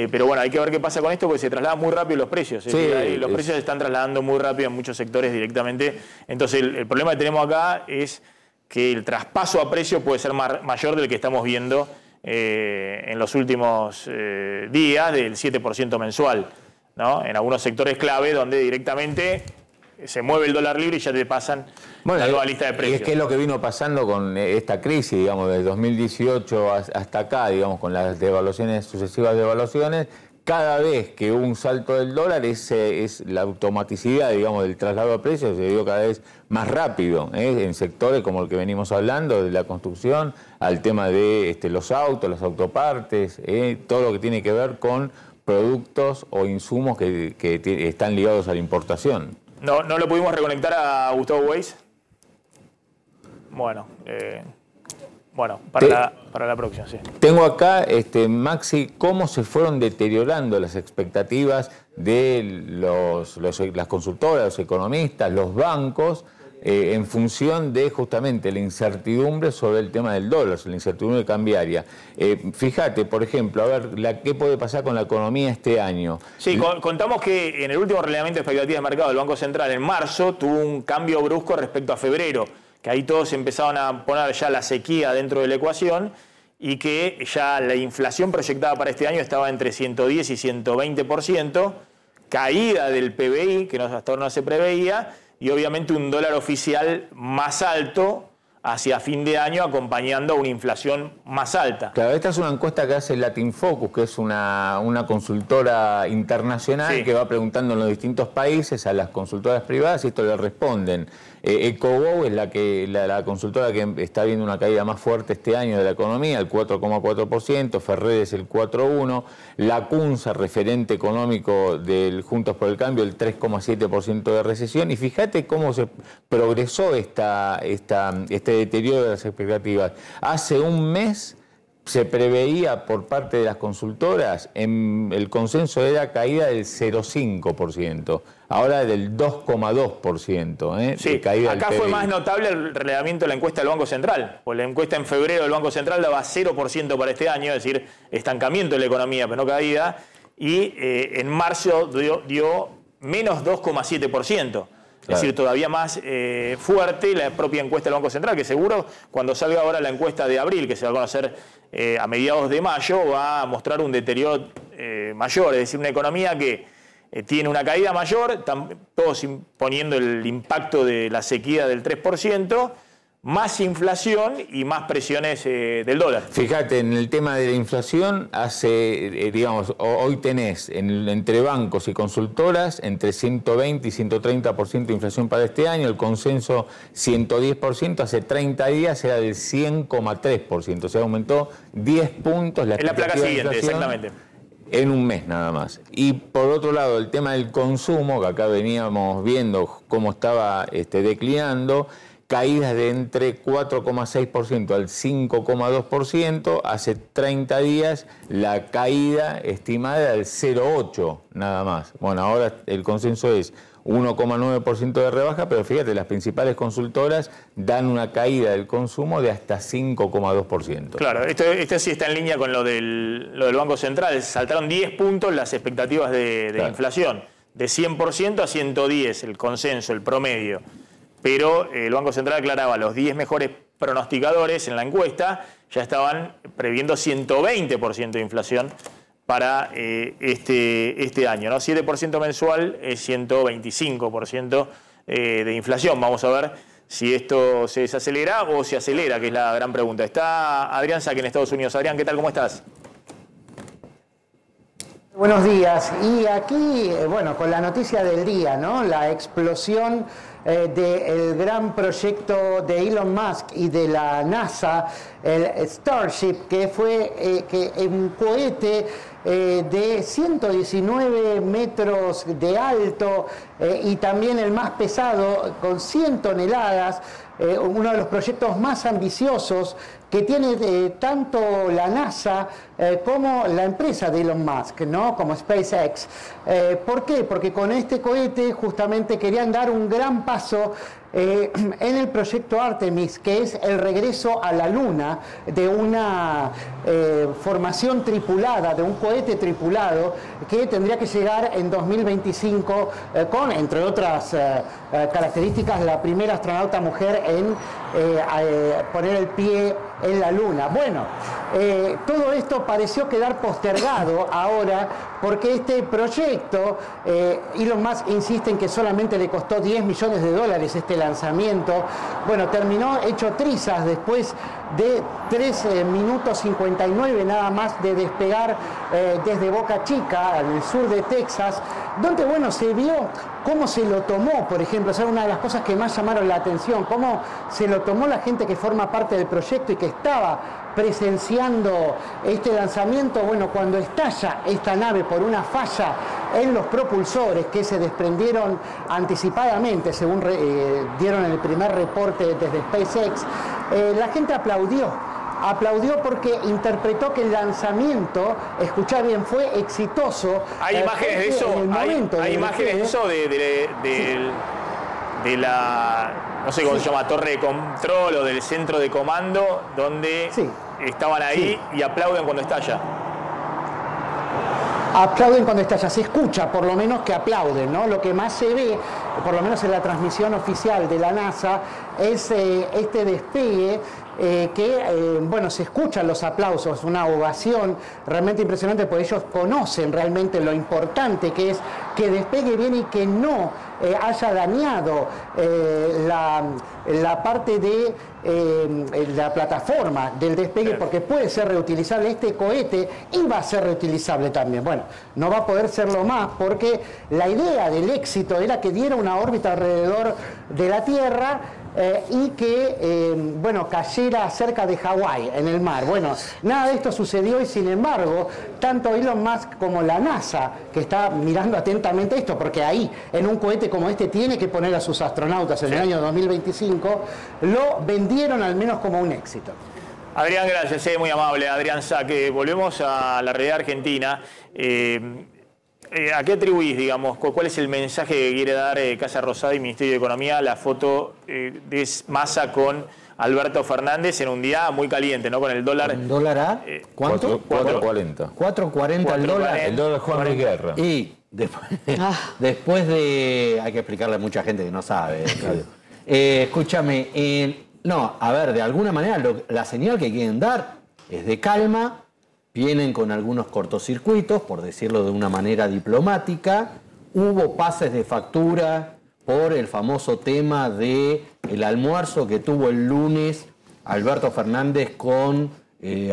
Pero bueno, hay que ver qué pasa con esto porque se trasladan muy rápido los precios. Sí, los precios se están trasladando muy rápido en muchos sectores directamente. Entonces el problema que tenemos acá es que el traspaso a precio puede ser mayor del que estamos viendo en los últimos días, del 7% mensual, ¿no? En algunos sectores clave donde directamente se mueve el dólar libre y ya te pasan la nueva lista de precios. Y es que es lo que vino pasando con esta crisis, digamos, desde 2018 hasta acá, digamos, con las sucesivas devaluaciones. Cada vez que hubo un salto del dólar, es la automaticidad, digamos, del traslado de precios se dio cada vez más rápido, en sectores como el que venimos hablando, de la construcción, al tema de los autos, las autopartes, todo lo que tiene que ver con productos o insumos que están ligados a la importación. ¿No lo pudimos reconectar a Gustavo Weiss? Bueno, para la próxima, sí. Tengo acá, Maxi, cómo se fueron deteriorando las expectativas de las consultoras, los economistas, los bancos, en función de justamente la incertidumbre sobre el tema del dólar, la incertidumbre cambiaria. Fíjate, por ejemplo, a ver, ¿qué puede pasar con la economía este año? Sí, contamos que en el último relevamiento de expectativas de mercado del Banco Central en marzo tuvo un cambio brusco respecto a febrero, que ahí todos empezaban a poner ya la sequía dentro de la ecuación y que ya la inflación proyectada para este año estaba entre 110 y 120%, caída del PBI, que hasta ahora no se preveía, y obviamente un dólar oficial más alto hacia fin de año acompañando a una inflación más alta. Claro, esta es una encuesta que hace Latin Focus, que es una consultora internacional que va preguntando en los distintos países a las consultoras privadas y esto le responden. EcoGo es la consultora que está viendo una caída más fuerte este año de la economía, el 4,4%, Ferredes el 4,1%, la CUNSA, referente económico del Juntos por el Cambio, el 3,7% de recesión. Y fíjate cómo se progresó este deterioro de las expectativas. Hace un mes se preveía por parte de las consultoras, el consenso era caída del 0,5%, ahora del 2,2%. Sí, caída acá fue más notable el relevamiento de la encuesta del Banco Central, pues la encuesta en febrero del Banco Central daba 0% para este año, es decir, estancamiento de la economía, pero no caída, y en marzo dio menos 2,7%. Es decir, todavía más fuerte la propia encuesta del Banco Central, que seguro cuando salga ahora la encuesta de abril, que se va a conocer a mediados de mayo, va a mostrar un deterioro mayor, es decir, una economía que tiene una caída mayor, todos imponiendo el impacto de la sequía del 3%, más inflación y más presiones del dólar. Fíjate, en el tema de la inflación, hoy tenés entre bancos y consultoras entre 120 y 130% de inflación para este año, el consenso 110%, hace 30 días era del 100,3%, o sea, aumentó 10 puntos la expectativa placa siguiente, de inflación exactamente. En un mes nada más. Y por otro lado, el tema del consumo, que acá veníamos viendo cómo estaba declinando, caídas de entre 4,6% al 5,2%. Hace 30 días la caída estimada era del 0,8% nada más. Bueno, ahora el consenso es 1,9% de rebaja, pero fíjate, las principales consultoras dan una caída del consumo de hasta 5,2%. Claro, esto sí está en línea con lo del Banco Central. Saltaron 10 puntos las expectativas de inflación, de 100% a 110, el consenso, el promedio. Pero el Banco Central aclaraba, los 10 mejores pronosticadores en la encuesta ya estaban previendo 120% de inflación para este año, ¿no? 7% mensual es 125% de inflación. Vamos a ver si esto se desacelera o se acelera, que es la gran pregunta. Está Adrián Saque en Estados Unidos. Adrián, ¿qué tal? ¿Cómo estás? Buenos días. Y aquí, bueno, con la noticia del día, ¿no? La explosión del gran proyecto de Elon Musk y de la NASA, el Starship, que fue un cohete de 119 metros de alto y también el más pesado, con 100 toneladas, uno de los proyectos más ambiciosos que tiene tanto la NASA como la empresa de Elon Musk, ¿no? Como SpaceX. ¿Por qué? Porque con este cohete justamente querían dar un gran paso en el proyecto Artemis, que es el regreso a la Luna de una formación tripulada, de un cohete tripulado, que tendría que llegar en 2025 con, entre otras características, la primera astronauta mujer en poner el pie en la Luna. Bueno, todo esto pareció quedar postergado ahora porque este proyecto, Elon Musk insiste en que solamente le costó $10 millones este lanzamiento. Bueno, terminó hecho trizas después de 3 minutos 59 nada más de despegar desde Boca Chica, en el sur de Texas, donde, bueno, se vio cómo se lo tomó, por ejemplo, esa es una de las cosas que más llamaron la atención, cómo se lo tomó la gente que forma parte del proyecto y que estaba presenciando este lanzamiento. Bueno, cuando estalla esta nave por una falla en los propulsores que se desprendieron anticipadamente, según dieron el primer reporte desde SpaceX, la gente aplaudió porque interpretó que el lanzamiento, escuchá bien, fue exitoso. ¿Hay imágenes de eso? ¿Hay imágenes de eso de la, no sé cómo se llama, torre de control o del centro de comando, donde estaban ahí y aplauden cuando estalla? Aplauden cuando estalla, se escucha por lo menos que aplauden, ¿no? Lo que más se ve, por lo menos en la transmisión oficial de la NASA, es este despegue bueno, se escuchan los aplausos, una ovación realmente impresionante, porque ellos conocen realmente lo importante que es que despegue bien y que no haya dañado la parte de la plataforma del despegue, porque puede ser reutilizable. Este cohete iba a ser reutilizable también. Bueno, no va a poder serlo más porque la idea del éxito era que diera una órbita alrededor de la Tierra y que, bueno, cayera cerca de Hawái, en el mar. Bueno, nada de esto sucedió y, sin embargo, tanto Elon Musk como la NASA, que está mirando atentamente esto, porque ahí, en un cohete como este, tiene que poner a sus astronautas en el año 2025, lo vendieron al menos como un éxito. Adrián, gracias, muy amable. Adrián Saque. Volvemos a la realidad argentina. ¿A qué atribuís, digamos, cuál es el mensaje que quiere dar Casa Rosada y Ministerio de Economía la foto de Massa con Alberto Fernández en un día muy caliente, ¿no? Con el dólar. ¿El dólar a cuánto? 4.40. 4.40 el dólar. El dólar Juan Luis Guerra. Y después de... Hay que explicarle a mucha gente que no sabe, Claudio. Escúchame, no, a ver, de alguna manera la señal que quieren dar es de calma. Vienen con algunos cortocircuitos, por decirlo de una manera diplomática. Hubo pases de factura por el famoso tema del almuerzo que tuvo el lunes Alberto Fernández con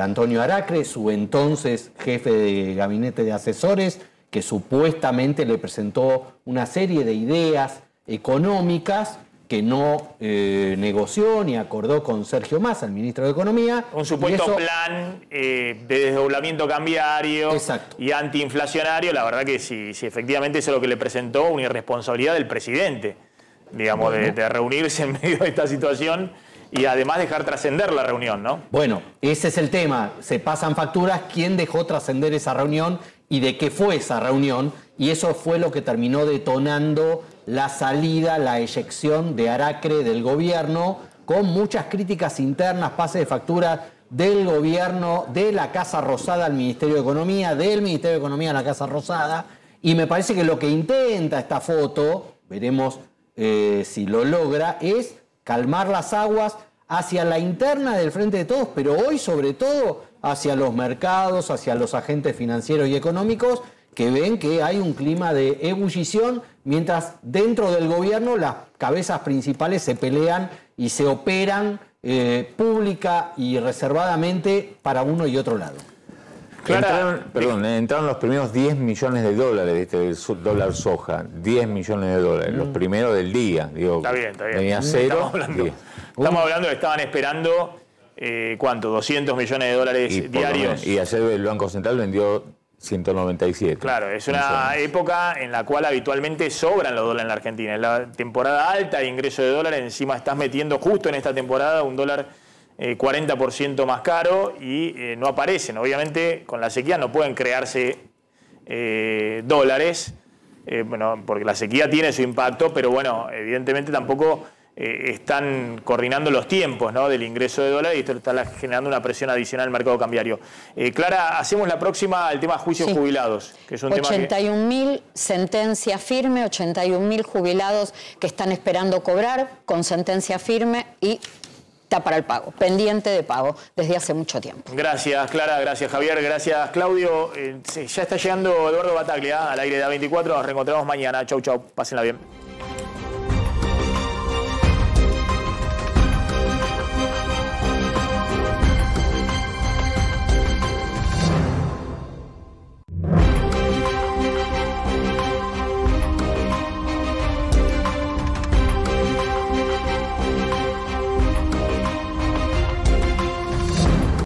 Antonio Aracre, su entonces jefe de gabinete de asesores, que supuestamente le presentó una serie de ideas económicas que no negoció ni acordó con Sergio Massa, el ministro de Economía. Un supuesto plan de desdoblamiento cambiario. Exacto. Y antiinflacionario. La verdad que si efectivamente eso es lo que le presentó, una irresponsabilidad del presidente. digamos, de reunirse en medio de esta situación y además dejar trascender la reunión, ¿no? Bueno, ese es el tema. Se pasan facturas, quién dejó trascender esa reunión y de qué fue esa reunión. Y eso fue lo que terminó detonando la salida, la eyección de Aracre del gobierno, con muchas críticas internas, pase de facturas del gobierno, de la Casa Rosada al Ministerio de Economía, del Ministerio de Economía a la Casa Rosada. Y me parece que lo que intenta esta foto, veremos si lo logra, es calmar las aguas hacia la interna del Frente de Todos, pero hoy sobre todo hacia los mercados, hacia los agentes financieros y económicos, que ven que hay un clima de ebullición, mientras dentro del gobierno las cabezas principales se pelean y se operan pública y reservadamente para uno y otro lado. Entraron los primeros 10 millones de dólares de este dólar soja, 10 millones de dólares, los primeros del día. Digo, está bien. Venía cero. Estamos hablando que estaban esperando, ¿cuánto? 200 millones de dólares diarios. Y ayer el Banco Central vendió 197. Claro, es una época en la cual habitualmente sobran los dólares en la Argentina. En la temporada alta de ingreso de dólares, encima estás metiendo justo en esta temporada un dólar 40% más caro y no aparecen. Obviamente con la sequía no pueden crearse dólares, bueno, porque la sequía tiene su impacto, pero bueno, evidentemente tampoco están coordinando los tiempos, ¿no?, del ingreso de dólares y esto está generando una presión adicional al mercado cambiario. Clara, hacemos la próxima al tema juicios jubilados, que es un 81.000 sentencia firme, 81.000 jubilados que están esperando cobrar con sentencia firme y está para el pago, pendiente de pago desde hace mucho tiempo. Gracias, Clara, gracias, Javier, gracias, Claudio. Ya está llegando Eduardo Bataglia al aire de A24, nos reencontramos mañana. Chau, chau, pásenla bien.